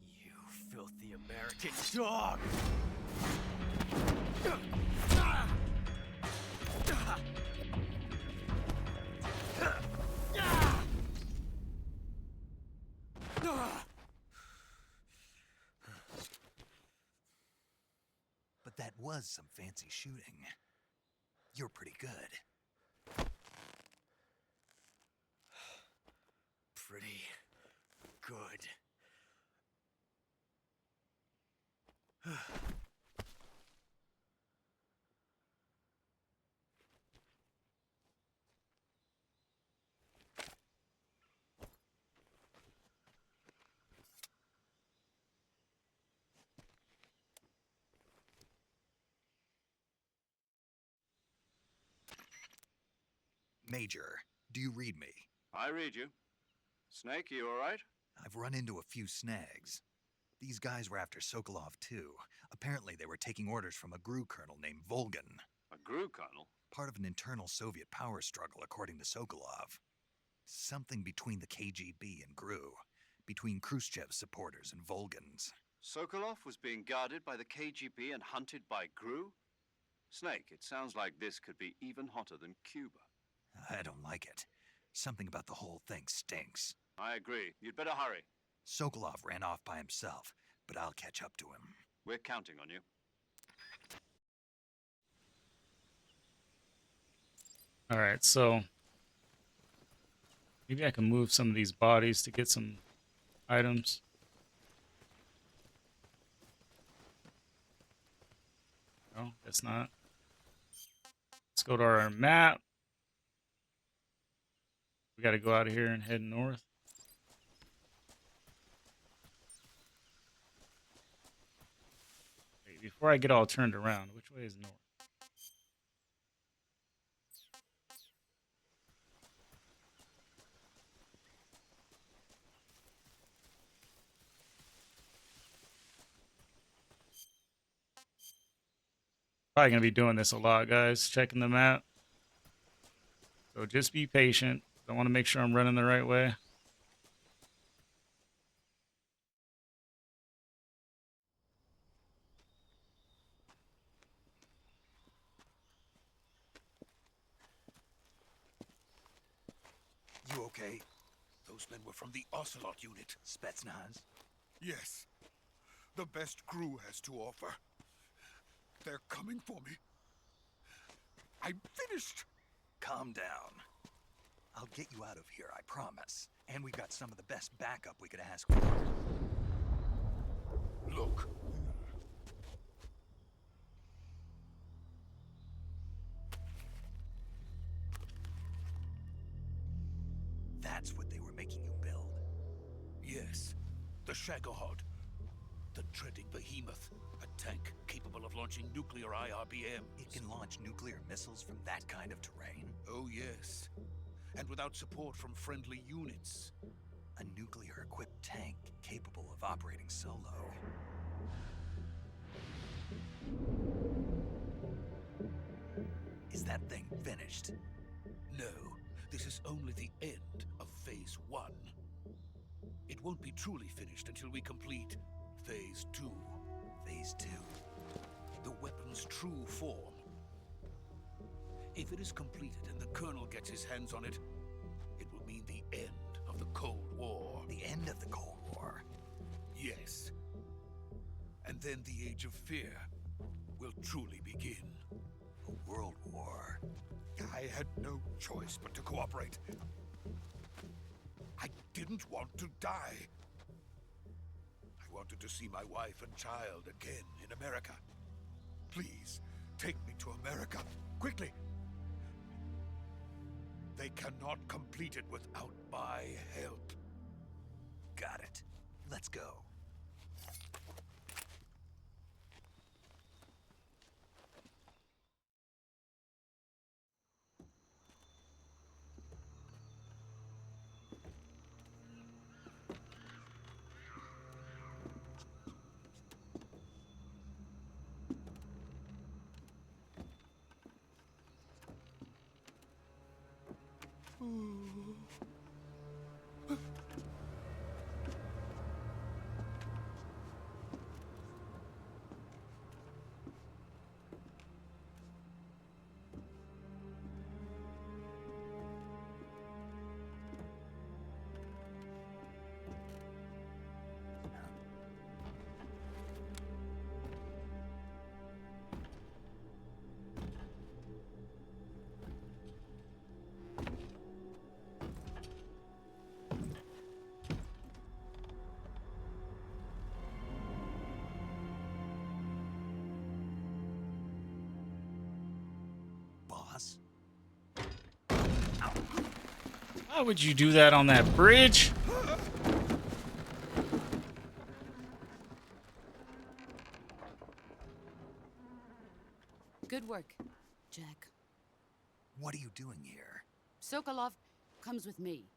You filthy American dog! But that was some fancy shooting. You're pretty good. Pretty good. Major, do you read me? I read you. Snake, you all right? I've run into a few snags. These guys were after Sokolov too. Apparently they were taking orders from a GRU colonel named Volgan. A GRU colonel? Part of an internal Soviet power struggle, according to Sokolov. Something between the KGB and GRU. Between Khrushchev's supporters and Volgan's. Sokolov was being guarded by the KGB and hunted by GRU? Snake, it sounds like this could be even hotter than Cuba. I don't like it. Something about the whole thing stinks. I agree. You'd better hurry. Sokolov ran off by himself, but I'll catch up to him. We're counting on you. All right, so maybe I can move some of these bodies to get some items. No, that's not. Let's go to our map. We got to go out of here and head north. Wait, before I get all turned around, which way is north? Probably going to be doing this a lot, guys, checking the map. So just be patient. I want to make sure I'm running the right way. You okay? Those men were from the Ocelot unit. Spetsnaz? Yes. The best GRU has to offer. They're coming for me. I'm finished. Calm down. I'll get you out of here, I promise. And we've got some of the best backup we could ask for. Look. That's what they were making you build? Yes. The Shagohod. The dreaded behemoth. A tank capable of launching nuclear IRBM. It can launch nuclear missiles from that kind of terrain? Oh, yes. And without support from friendly units. A nuclear-equipped tank capable of operating solo. Is that thing finished? No, this is only the end of Phase 1. It won't be truly finished until we complete Phase 2. Phase 2? The weapon's true form. If it is completed and the Colonel gets his hands on it, it will mean the end of the Cold War. The end of the Cold War? Yes. And then the Age of Fear will truly begin. A world war? I had no choice but to cooperate. I didn't want to die. I wanted to see my wife and child again in America. Please, take me to America, quickly. They cannot complete it without my help. Got it. Let's go. Why would you do that on that bridge? Good work, Jack. What are you doing here? Sokolov comes with me.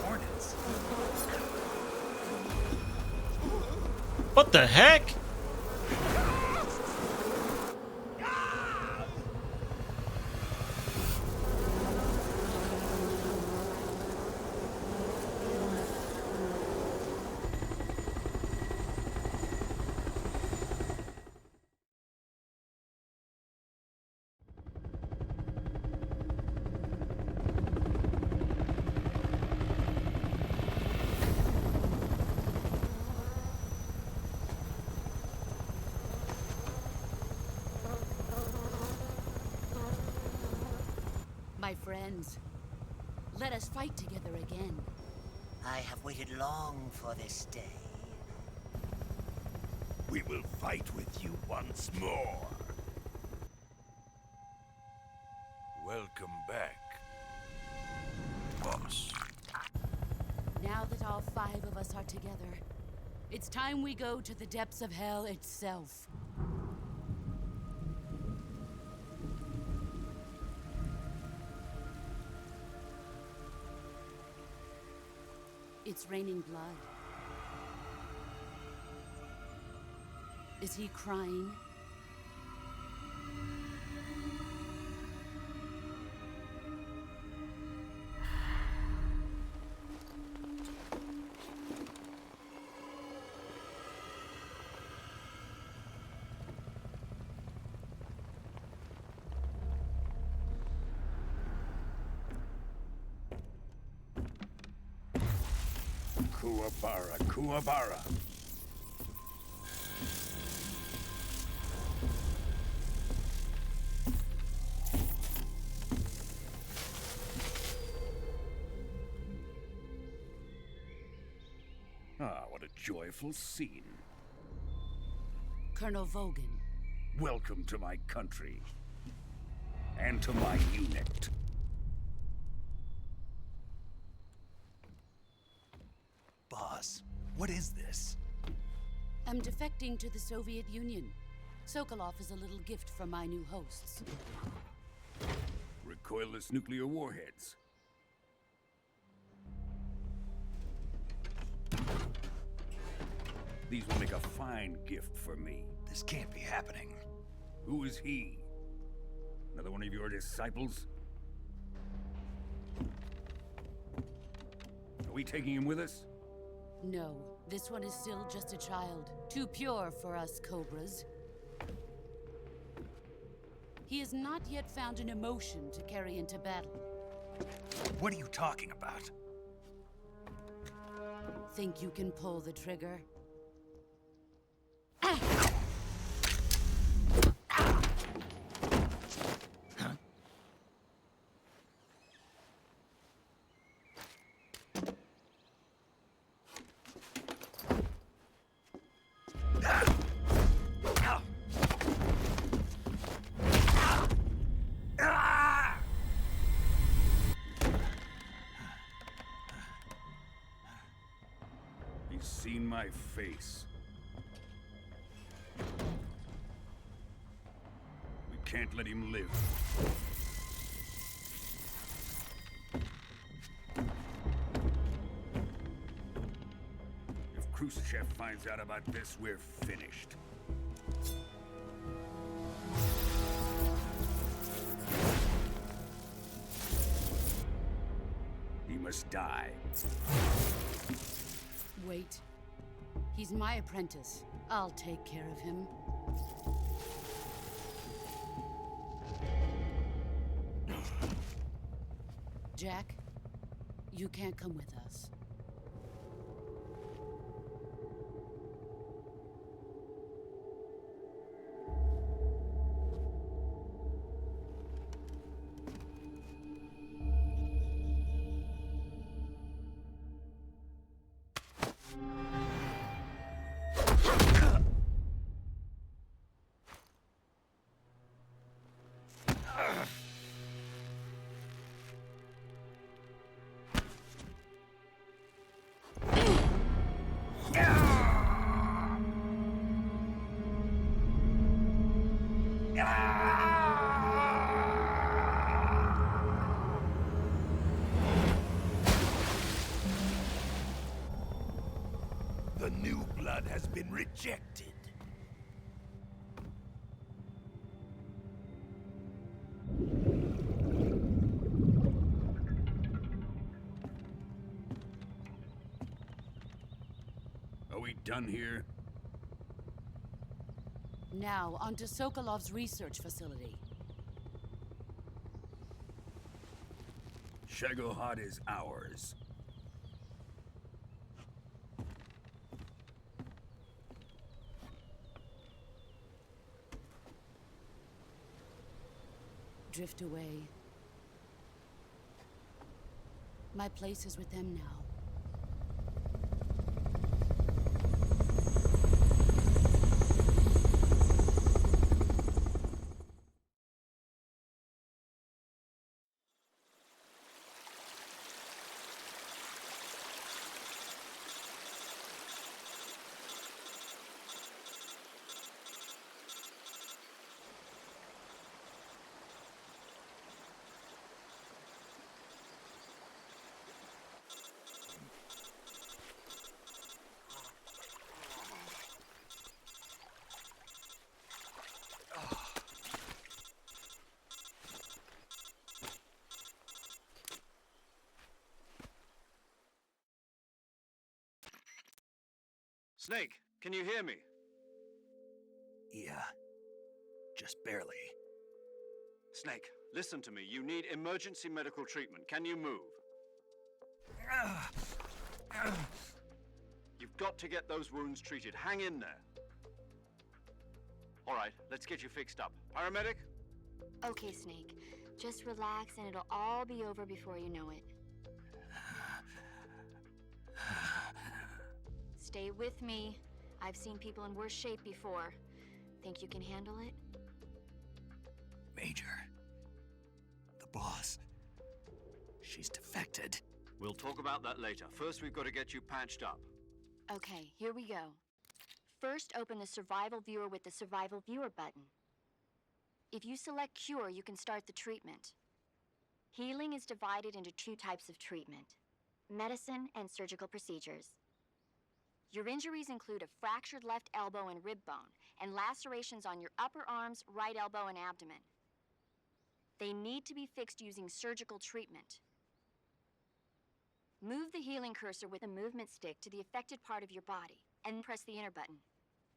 Hornets. What the heck? My friends, let us fight together again. I have waited long for this day. We will fight with you once more. Welcome back, boss. Now that all 5 of us are together, it's time we go to the depths of hell itself. It's raining blood. Is he crying? Kuwabara, Kuwabara. Ah, what a joyful scene. Colonel Vogan. Welcome to my country. And to my unit. Boss, what is this? I'm defecting to the Soviet Union. Sokolov is a little gift from my new hosts. Recoilless nuclear warheads. These will make a fine gift for me. This can't be happening. Who is he? Another one of your disciples? Are we taking him with us? No, this one is still just a child. Too pure for us Cobras. He has not yet found an emotion to carry into battle. What are you talking about? Think you can pull the trigger? He's seen my face. We can't let him live. If Khrushchev finds out about this, we're finished. He must die. Wait. He's my apprentice. I'll take care of him. Jack, you can't come with us. new blood has been rejected. Are we done here? Now, on to Sokolov's research facility. Shagohod is ours. Drift away. My place is with them now. Snake, can you hear me? Yeah. Just barely. Snake, listen to me. You need emergency medical treatment. Can you move? You've got to get those wounds treated. Hang in there. All right, let's get you fixed up. Paramedic? Okay, Snake. Just relax and it'll all be over before you know it. Stay with me. I've seen people in worse shape before. Think you can handle it? Major. The boss. She's defected. We'll talk about that later. First, we've got to get you patched up. Okay, here we go. First, open the Survival Viewer with the Survival Viewer button. If you select Cure, you can start the treatment. Healing is divided into two types of treatment: medicine and surgical procedures. Your injuries include a fractured left elbow and rib bone, and lacerations on your upper arms, right elbow, and abdomen. They need to be fixed using surgical treatment. Move the healing cursor with a movement stick to the affected part of your body, and press the enter button.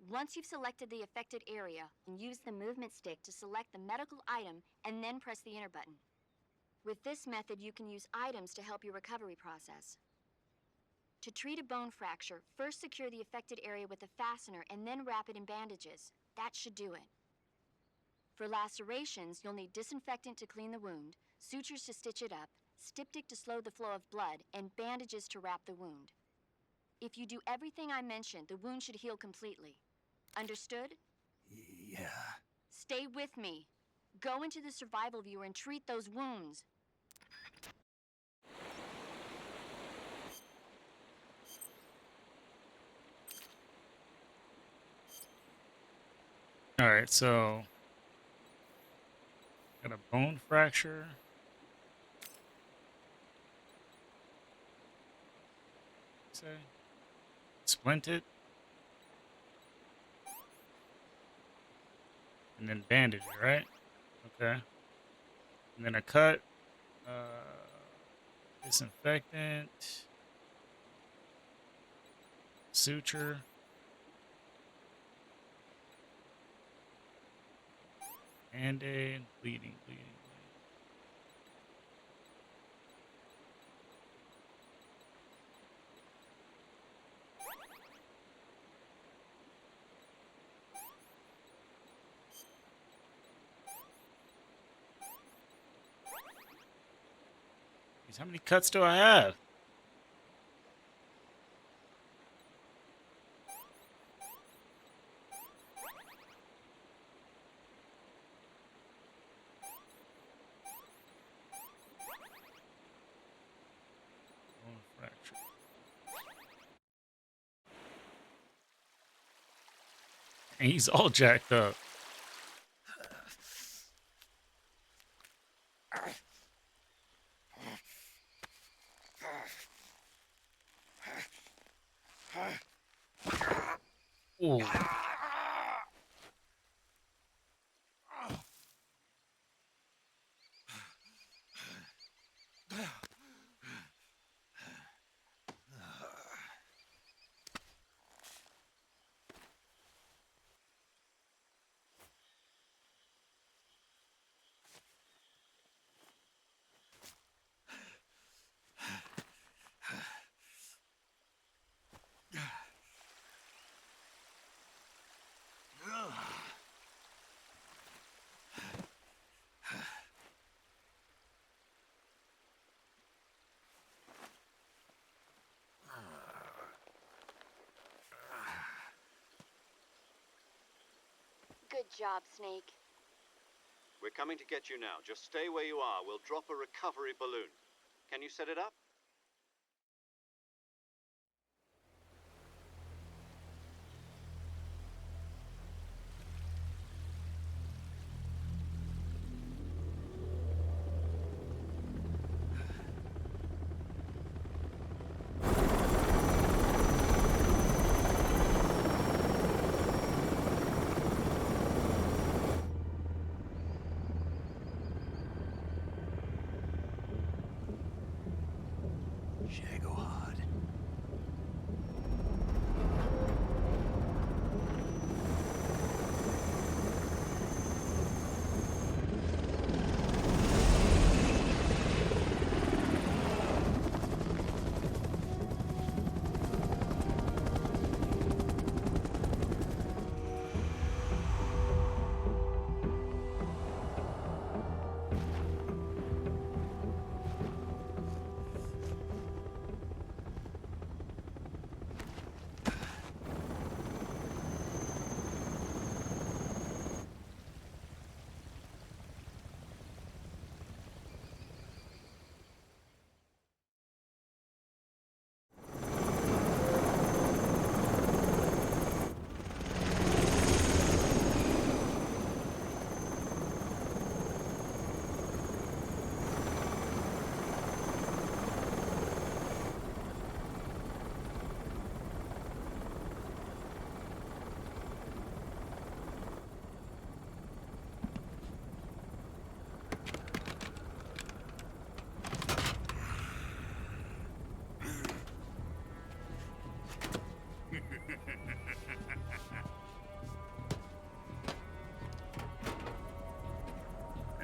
Once you've selected the affected area, use the movement stick to select the medical item, and then press the enter button. With this method, you can use items to help your recovery process. To treat a bone fracture, first secure the affected area with a fastener and then wrap it in bandages. That should do it. For lacerations, you'll need disinfectant to clean the wound, sutures to stitch it up, styptic to slow the flow of blood, and bandages to wrap the wound. If you do everything I mentioned, the wound should heal completely. Understood? Yeah. Stay with me. Go into the Survival Viewer and treat those wounds. All right, so got a bone fracture. Say, splinted, and then bandage it, right? Okay, and then a cut, disinfectant, suture. Band-aid, bleeding. Jeez, how many cuts do I have? Bone fracture. And he's all jacked up. Ooh. Good job, Snake. We're coming to get you now. Just stay where you are. We'll drop a recovery balloon. Can you set it up? Shagohod.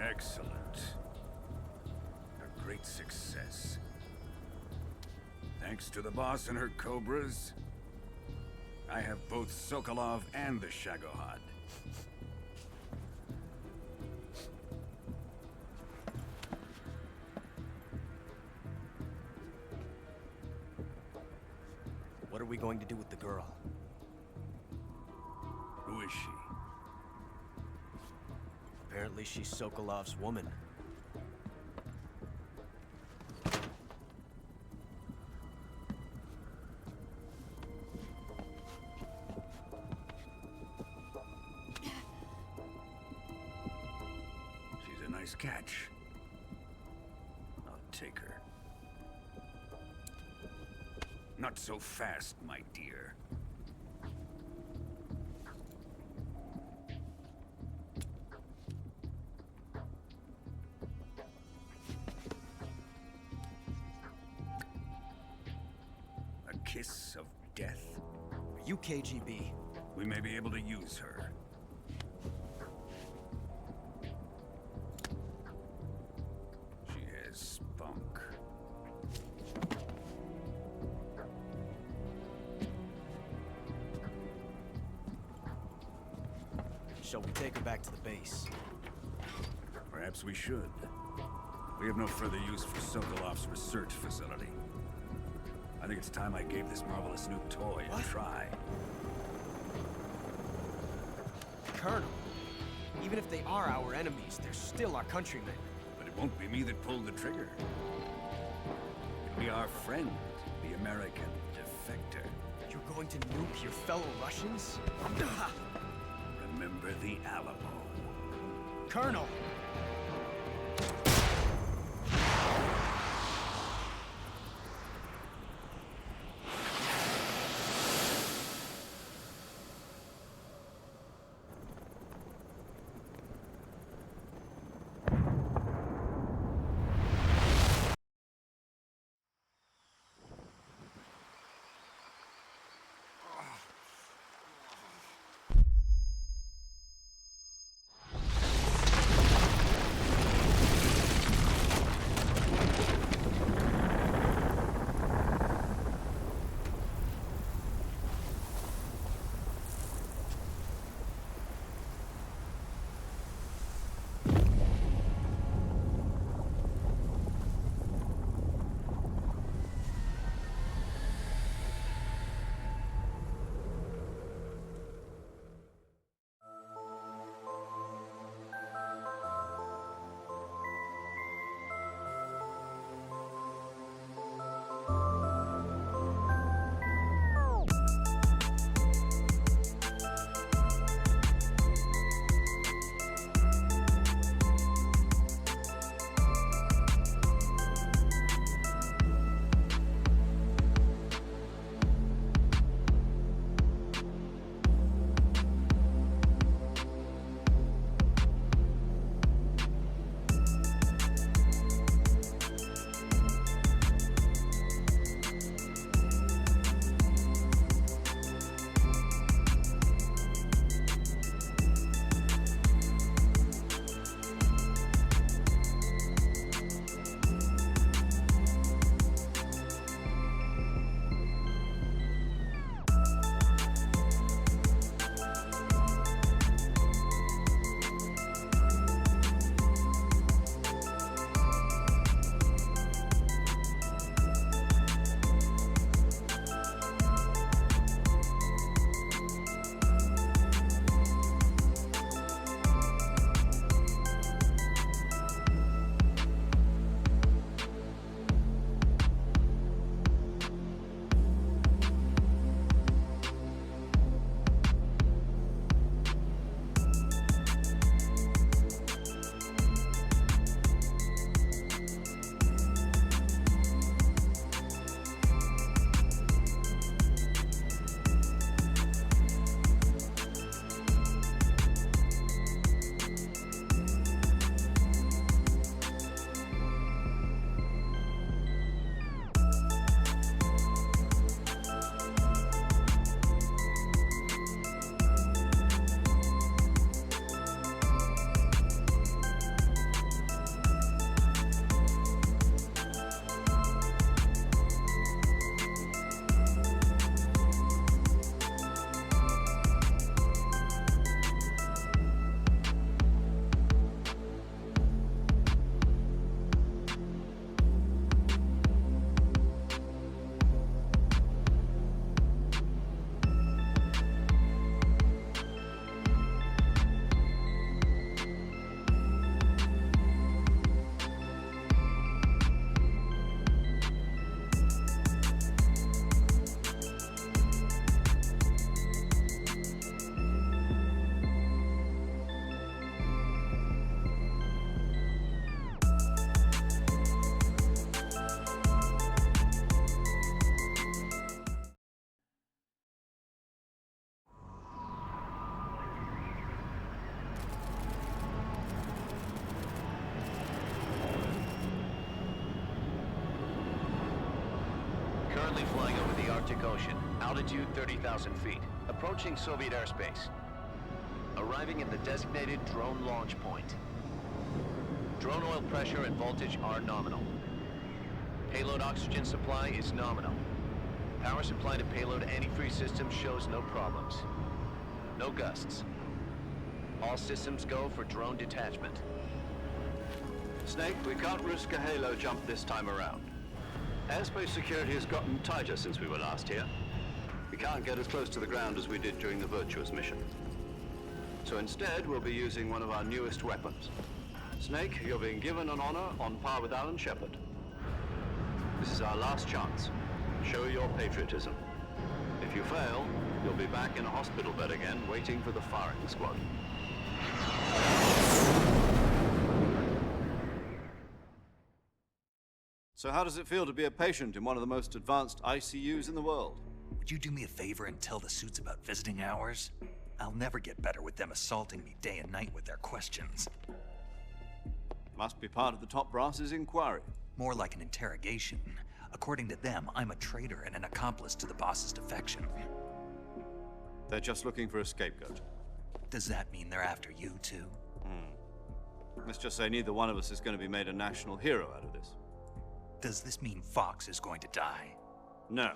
Excellent. A great success. Thanks to the boss and her cobras, I have both Sokolov and the Shagohod. What are we going to do with the girl? Who is she? Apparently she's Sokolov's woman. She's a nice catch. I'll take her. Not so fast, my dear. A kiss of death? Are you KGB? We may be able to use her. She has spunk. Shall we take her back to the base? Perhaps we should. We have no further use for Sokolov's research facility. I think it's time I gave this marvelous new toy a try. Colonel, even if they are our enemies, they're still our countrymen. But it won't be me that pulled the trigger. It'll be our friend, the American defector. You're going to nuke your fellow Russians? Remember the Alamo. Colonel! Currently flying over the Arctic Ocean. Altitude 30,000 feet. Approaching Soviet airspace. Arriving at the designated drone launch point. Drone oil pressure and voltage are nominal. Payload oxygen supply is nominal. Power supply to payload antifreeze system shows no problems. No gusts. All systems go for drone detachment. Snake, we can't risk a halo jump this time around. Airspace security has gotten tighter since we were last here. We can't get as close to the ground as we did during the Virtuous mission. So instead, we'll be using one of our newest weapons. Snake, you're being given an honor on par with Alan Shepard. This is our last chance. Show your patriotism. If you fail, you'll be back in a hospital bed again, waiting for the firing squad. So how does it feel to be a patient in one of the most advanced ICUs in the world? Would you do me a favor and tell the suits about visiting hours? I'll never get better with them assaulting me day and night with their questions. Must be part of the top brass's inquiry. More like an interrogation. According to them, I'm a traitor and an accomplice to the boss's defection. They're just looking for a scapegoat. Does that mean they're after you, too? Let's just say neither one of us is going to be made a national hero out of this. Does this mean Fox is going to die? No.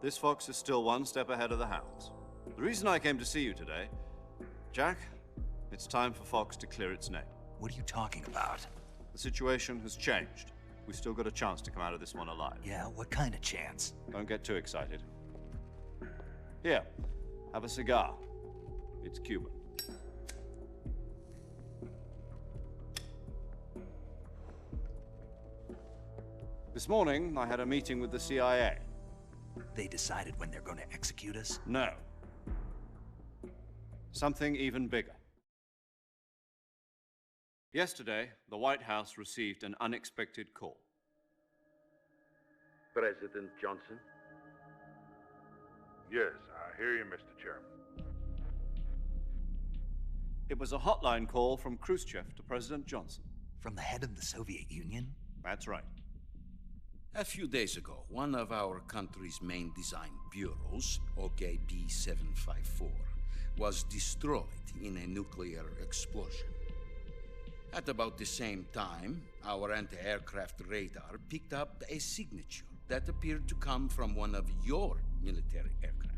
This fox is still one step ahead of the hounds. The reason I came to see you today, Jack, it's time for Fox to clear its name. What are you talking about? The situation has changed. We've still got a chance to come out of this one alive. Yeah, what kind of chance? Don't get too excited. Here, have a cigar. It's Cuban. This morning, I had a meeting with the CIA. They decided when they're going to execute us? No. Something even bigger. Yesterday, the White House received an unexpected call. President Johnson? Yes, I hear you, Mr. Chairman. It was a hotline call from Khrushchev to President Johnson. From the head of the Soviet Union? That's right. A few days ago, one of our country's main design bureaus, OKB 754, was destroyed in a nuclear explosion. At about the same time, our anti-aircraft radar picked up a signature that appeared to come from one of your military aircraft.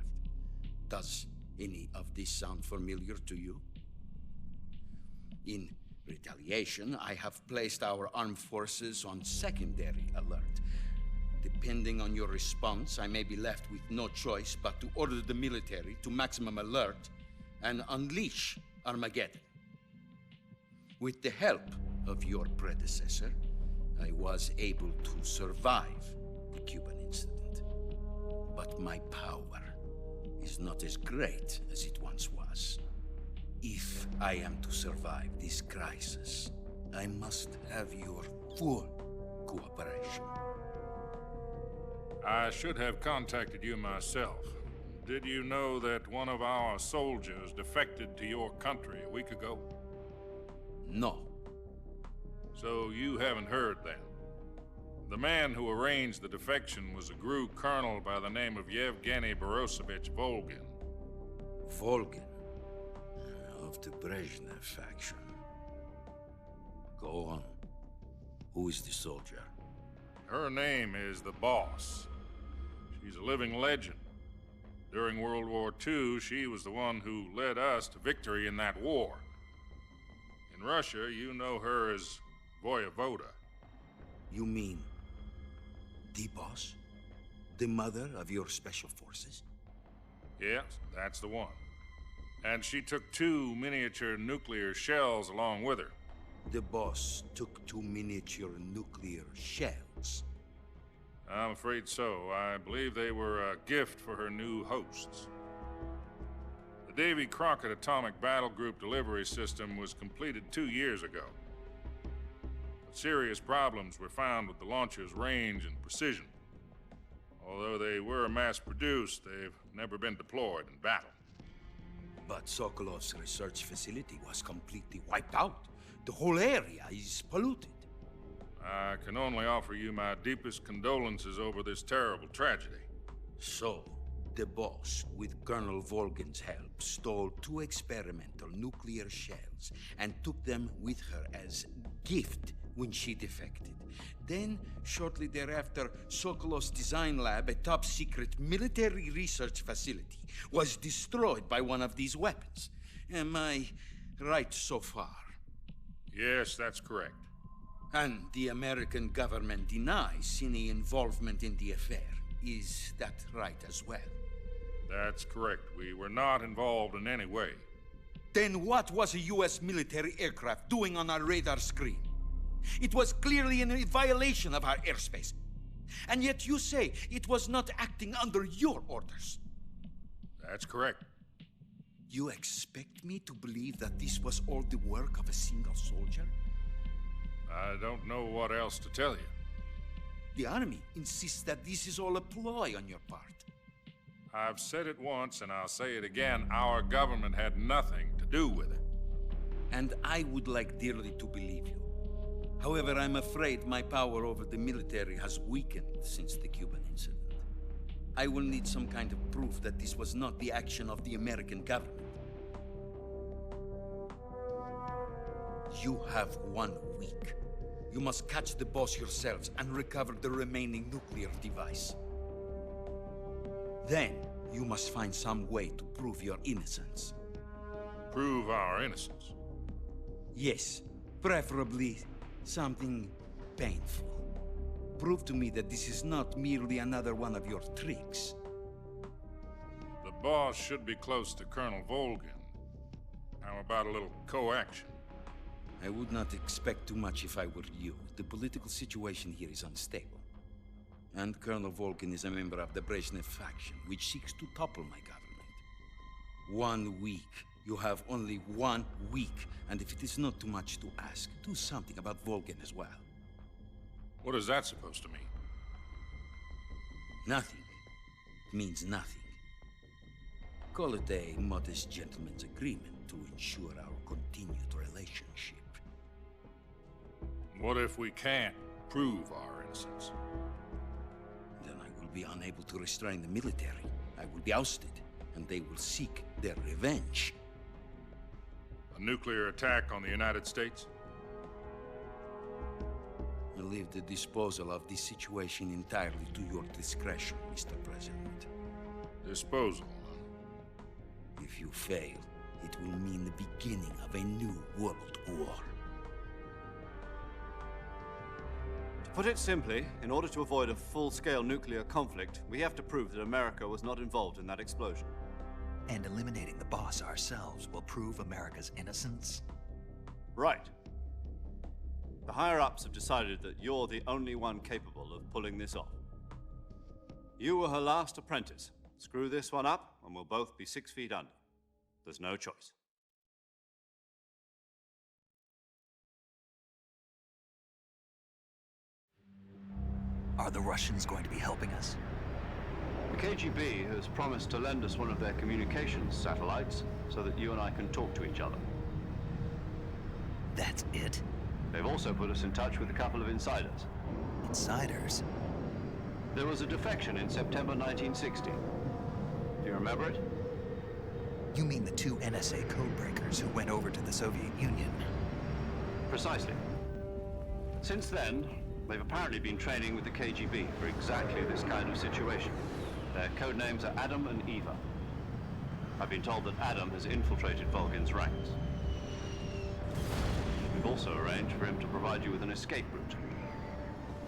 Does any of this sound familiar to you? In retaliation, I have placed our armed forces on secondary alert. Depending on your response, I may be left with no choice but to order the military to maximum alert and unleash Armageddon. With the help of your predecessor, I was able to survive the Cuban incident. But my power is not as great as it once was. If I am to survive this crisis, I must have your full cooperation. I should have contacted you myself. Did you know that one of our soldiers defected to your country a week ago? No. So you haven't heard then. The man who arranged the defection was a GRU colonel by the name of Yevgeny Borosovich Volgin. Volgin? Of the Brezhnev faction. Go on. Who is the soldier? Her name is the Boss. She's a living legend. During World War II, she was the one who led us to victory in that war. In Russia, you know her as Voyevoda. You mean the Boss? The mother of your special forces? Yes, that's the one. And she took 2 miniature nuclear shells along with her. The Boss took 2 miniature nuclear shells? I'm afraid so. I believe they were a gift for her new hosts. The Davy Crockett Atomic Battle Group delivery system was completed 2 years ago. But serious problems were found with the launcher's range and precision. Although they were mass-produced, they've never been deployed in battle. But Sokolov's research facility was completely wiped out. The whole area is polluted. I can only offer you my deepest condolences over this terrible tragedy. So, the boss, with Colonel Volgin's help, stole 2 experimental nuclear shells and took them with her as gift when she defected. Then, shortly thereafter, Sokolov's design lab, a top-secret military research facility, was destroyed by one of these weapons. Am I right so far? Yes, that's correct. And the American government denies any involvement in the affair. Is that right as well? That's correct. We were not involved in any way. Then what was a U.S. military aircraft doing on our radar screen? It was clearly in a violation of our airspace. And yet you say it was not acting under your orders. That's correct. You expect me to believe that this was all the work of a single soldier? I don't know what else to tell you. The army insists that this is all a ploy on your part. I've said it once and I'll say it again. Our government had nothing to do with it. And I would like dearly to believe you. However, I'm afraid my power over the military has weakened since the Cuban incident. I will need some kind of proof that this was not the action of the American government. You have 1 week. You must catch the boss yourselves and recover the remaining nuclear device. Then, you must find some way to prove your innocence. Prove our innocence? Yes, preferably something painful. Prove to me that this is not merely another one of your tricks. The boss should be close to Colonel Volgin. How about a little co-action? I would not expect too much if I were you. The political situation here is unstable. And Colonel Volgin is a member of the Brezhnev faction, which seeks to topple my government. 1 week. You have only 1 week. And if it is not too much to ask, do something about Volgin as well. What is that supposed to mean? Nothing. It means nothing. Call it a modest gentleman's agreement to ensure our continued relationship. What if we can't prove our innocence? Then I will be unable to restrain the military. I will be ousted, and they will seek their revenge. A nuclear attack on the United States? I leave the disposal of this situation entirely to your discretion, Mr. President. Disposal? If you fail, it will mean the beginning of a new world war. To put it simply, in order to avoid a full-scale nuclear conflict, we have to prove that America was not involved in that explosion. And eliminating the boss ourselves will prove America's innocence? Right. The higher-ups have decided that you're the only one capable of pulling this off. You were her last apprentice. Screw this one up, and we'll both be 6 feet under. There's no choice. Are the Russians going to be helping us? The KGB has promised to lend us one of their communications satellites so that you and I can talk to each other. That's it? They've also put us in touch with a couple of insiders. Insiders? There was a defection in September 1960. Do you remember it? You mean the 2 NSA codebreakers who went over to the Soviet Union? Precisely. Since then, they've apparently been training with the KGB for exactly this kind of situation. Their code names are Adam and Eva. I've been told that Adam has infiltrated Volgin's ranks. We've also arranged for him to provide you with an escape route.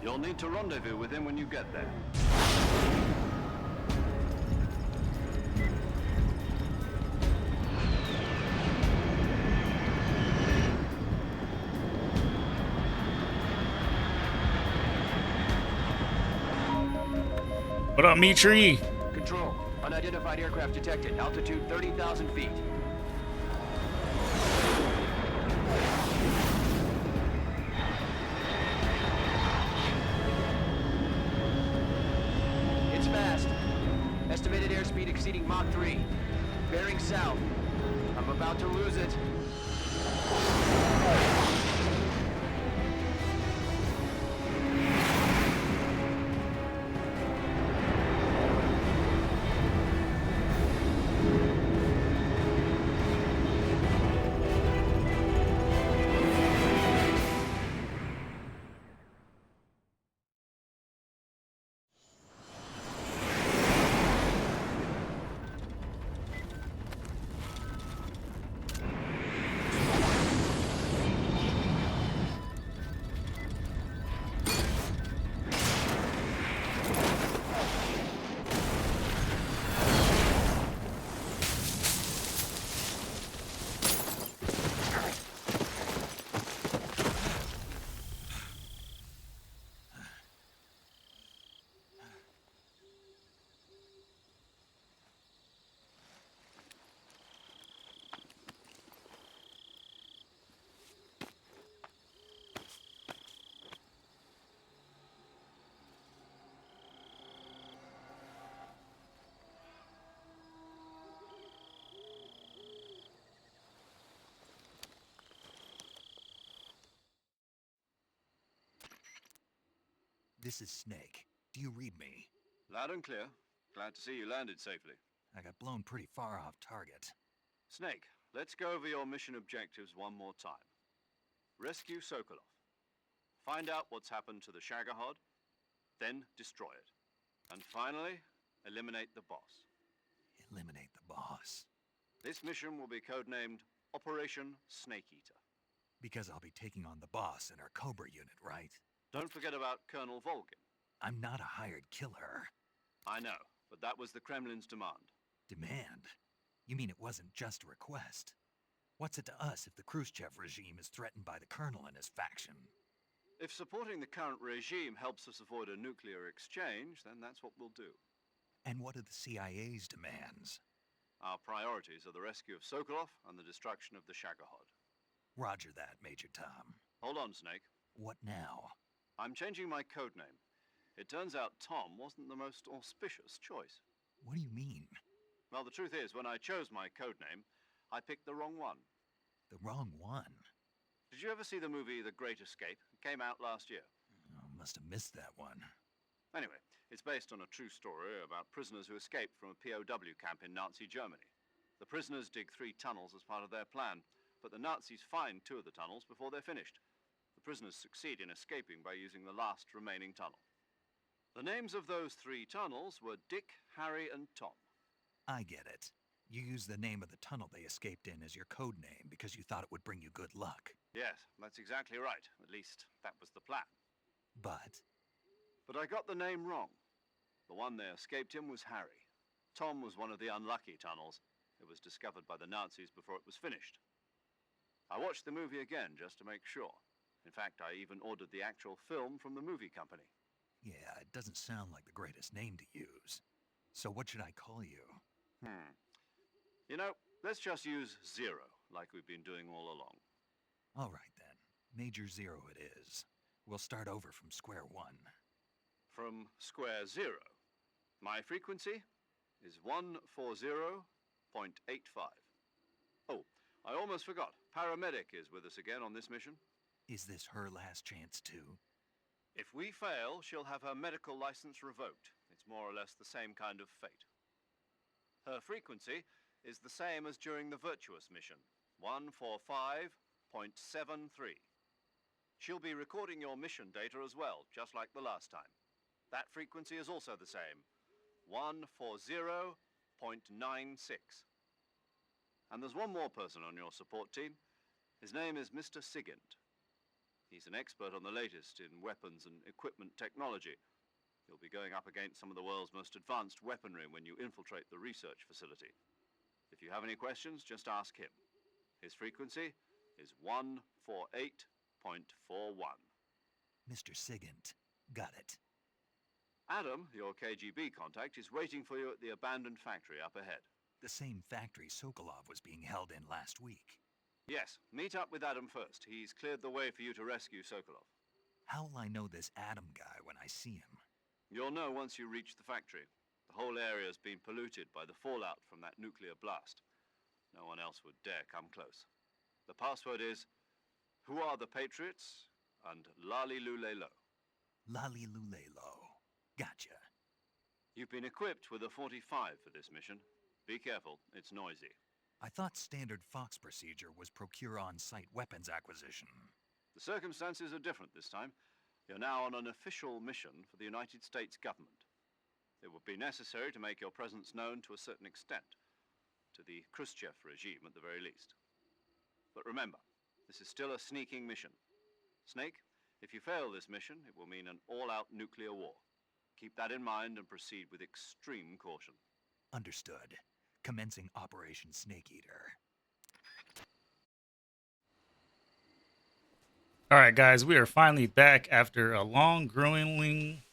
You'll need to rendezvous with him when you get there. What up, Mitri? Control. Unidentified aircraft detected. Altitude 30,000 feet. It's fast. Estimated airspeed exceeding Mach 3. Bearing south. I'm about to lose it. This is Snake. Do you read me? Loud and clear. Glad to see you landed safely. I got blown pretty far off target. Snake, let's go over your mission objectives one more time. Rescue Sokolov. Find out what's happened to the Shagohod, then destroy it. And finally, eliminate the boss. Eliminate the boss. This mission will be codenamed Operation Snake Eater. Because I'll be taking on the boss in our Cobra unit, right? Don't forget about Colonel Volgin. I'm not a hired killer. I know, but that was the Kremlin's demand. Demand? You mean it wasn't just a request? What's it to us if the Khrushchev regime is threatened by the colonel and his faction? If supporting the current regime helps us avoid a nuclear exchange, then that's what we'll do. And what are the CIA's demands? Our priorities are the rescue of Sokolov and the destruction of the Shagohod. Roger that, Major Tom. Hold on, Snake. What now? I'm changing my codename. It turns out Tom wasn't the most auspicious choice. What do you mean? Well, the truth is, when I chose my codename, I picked the wrong one. The wrong one? Did you ever see the movie The Great Escape? It came out last year. Oh, must have missed that one. Anyway, it's based on a true story about prisoners who escaped from a POW camp in Nazi Germany. The prisoners dig 3 tunnels as part of their plan, but the Nazis find 2 of the tunnels before they're finished. The prisoners succeed in escaping by using the last remaining tunnel. The names of those 3 tunnels were Dick, Harry, and Tom. I get it. You used the name of the tunnel they escaped in as your code name because you thought it would bring you good luck. Yes, that's exactly right. At least, that was the plan. But I got the name wrong. The one they escaped in was Harry. Tom was one of the unlucky tunnels. It was discovered by the Nazis before it was finished. I watched the movie again just to make sure. In fact, I even ordered the actual film from the movie company. yeah, it doesn't sound like the greatest name to use. So what should I call you? You know, let's just use Zero, like we've been doing all along. All right then. Major Zero it is. We'll start over from square one. From square 0. My frequency is 140.85. Oh, I almost forgot. Paramedic is with us again on this mission. Is this her last chance too? If we fail, she'll have her medical license revoked. It's more or less the same kind of fate. Her frequency is the same as during the Virtuous mission, 145.73. She'll be recording your mission data as well, just like the last time. That frequency is also the same, 140.96. And there's one more person on your support team. His name is Mr. Sigint. He's an expert on the latest in weapons and equipment technology. You'll be going up against some of the world's most advanced weaponry when you infiltrate the research facility. If you have any questions, just ask him. His frequency is 148.41. Mr. Sigint. Got it. Adam, your KGB contact, is waiting for you at the abandoned factory up ahead. The same factory Sokolov was being held in last week. Yes, meet up with Adam first. He's cleared the way for you to rescue Sokolov. How will I know this Adam guy when I see him? You'll know once you reach the factory. The whole area's been polluted by the fallout from that nuclear blast. No one else would dare come close. The password is, "Who are the Patriots?" and Lali Lule Lo. Lali Lule Lo. Gotcha. You've been equipped with a 45 for this mission. Be careful, it's noisy. I thought standard Fox procedure was procure on-site weapons acquisition. The circumstances are different this time. You're now on an official mission for the United States government. It would be necessary to make your presence known to a certain extent, to the Khrushchev regime at the very least. But remember, this is still a sneaking mission. Snake, if you fail this mission, it will mean an all-out nuclear war. Keep that in mind and proceed with extreme caution. Understood. Commencing Operation Snake Eater. All right, guys, we are finally back after a long, grueling.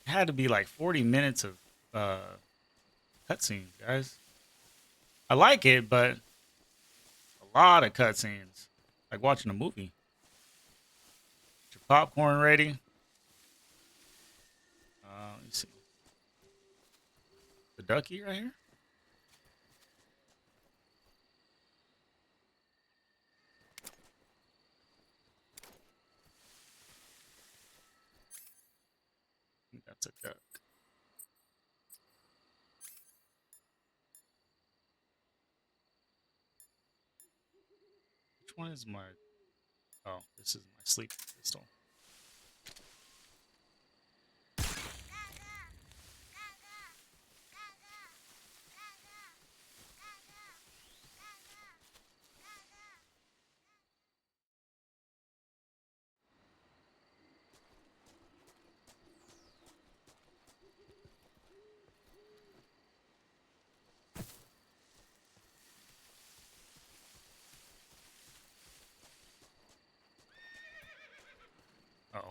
It had to be like 40 minutes of cutscenes, guys. I like it, but a lot of cutscenes, like watching a movie. Get your popcorn ready. Let's see. The ducky right here. think that's a duck. Which one is my... Oh, this is my sleeping pistol.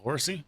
Horsey?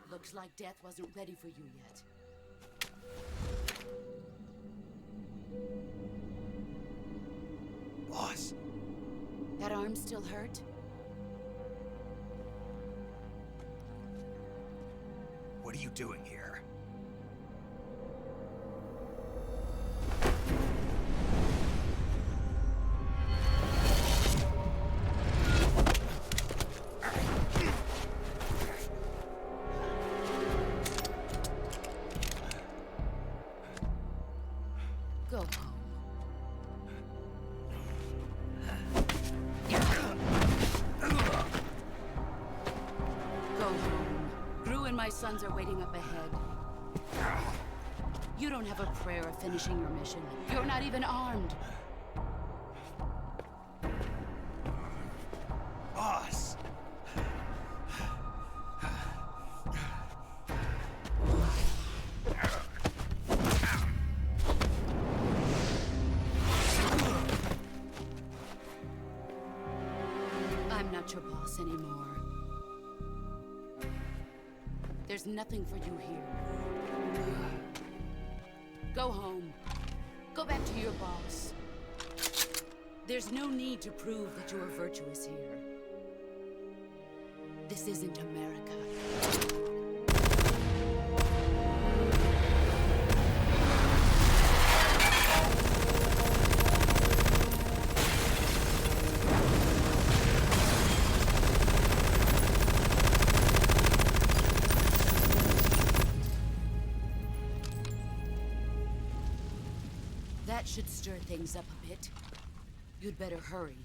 Looks like death wasn't ready for you yet. Boss. That arm still hurt? What are you doing here? Go home. Go home. Gru and my sons are waiting up ahead. You don't have a prayer of finishing your mission. You're not even armed. Boss. I'm not your boss anymore. There's nothing for you here. Go home. Go back to your boss. There's no need to prove that you are virtuous here. This isn't America. That should stir things up a bit. You'd better hurry.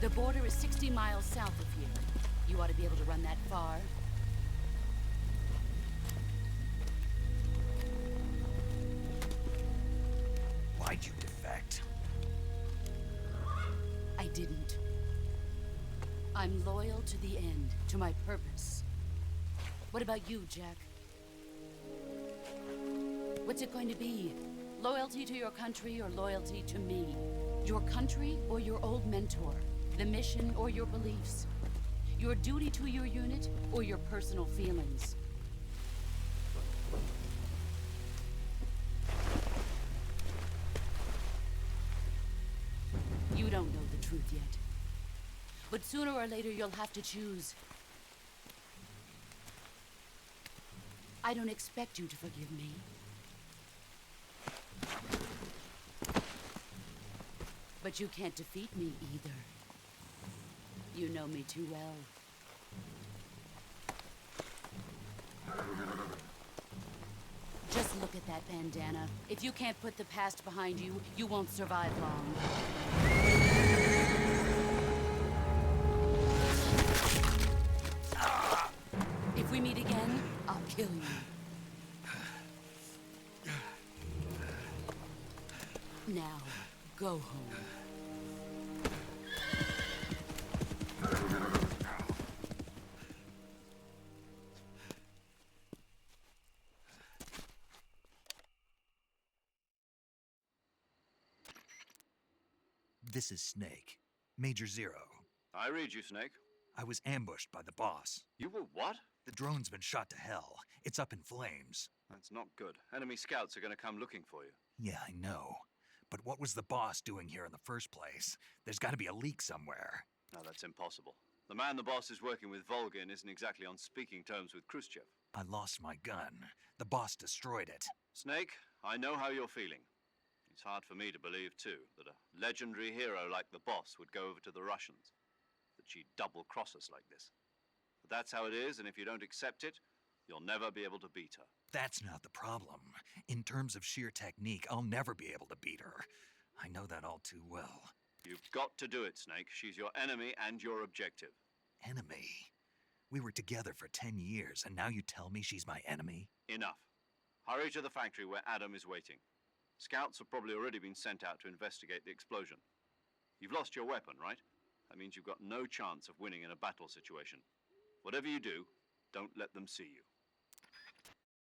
The border is 60 miles south of here. You ought to be able to run that far. Why'd you defect? I didn't. I'm loyal to the end, to my purpose. What about you, Jack? What's it going to be? Loyalty to your country or loyalty to me? Your country or your old mentor? The mission or your beliefs? Your duty to your unit or your personal feelings? You don't know the truth yet. But sooner or later, you'll have to choose. I don't expect you to forgive me. But you can't defeat me either. You know me too well. Just look at that bandana. If you can't put the past behind you, you won't survive long. If we meet again, I'll kill you. Now, go home. This is Snake. Major Zero. I read you, Snake. I was ambushed by the boss. You were what? The drone's been shot to hell. It's up in flames. That's not good. Enemy scouts are going to come looking for you. Yeah, I know. But what was the boss doing here in the first place? There's got to be a leak somewhere. No, that's impossible. The man the boss is working with, Volgin, isn't exactly on speaking terms with Khrushchev. I lost my gun. The boss destroyed it. Snake, I know how you're feeling. It's hard for me to believe, too, that a legendary hero like the boss would go over to the Russians. That she'd double-cross us like this. But that's how it is, and if you don't accept it, you'll never be able to beat her. That's not the problem. In terms of sheer technique, I'll never be able to beat her. I know that all too well. You've got to do it, Snake. She's your enemy and your objective. Enemy? We were together for 10 years, and now you tell me she's my enemy? Enough. Hurry to the factory where Adam is waiting. Scouts have probably already been sent out to investigate the explosion. You've lost your weapon, right? That means you've got no chance of winning in a battle situation. Whatever you do, don't let them see you.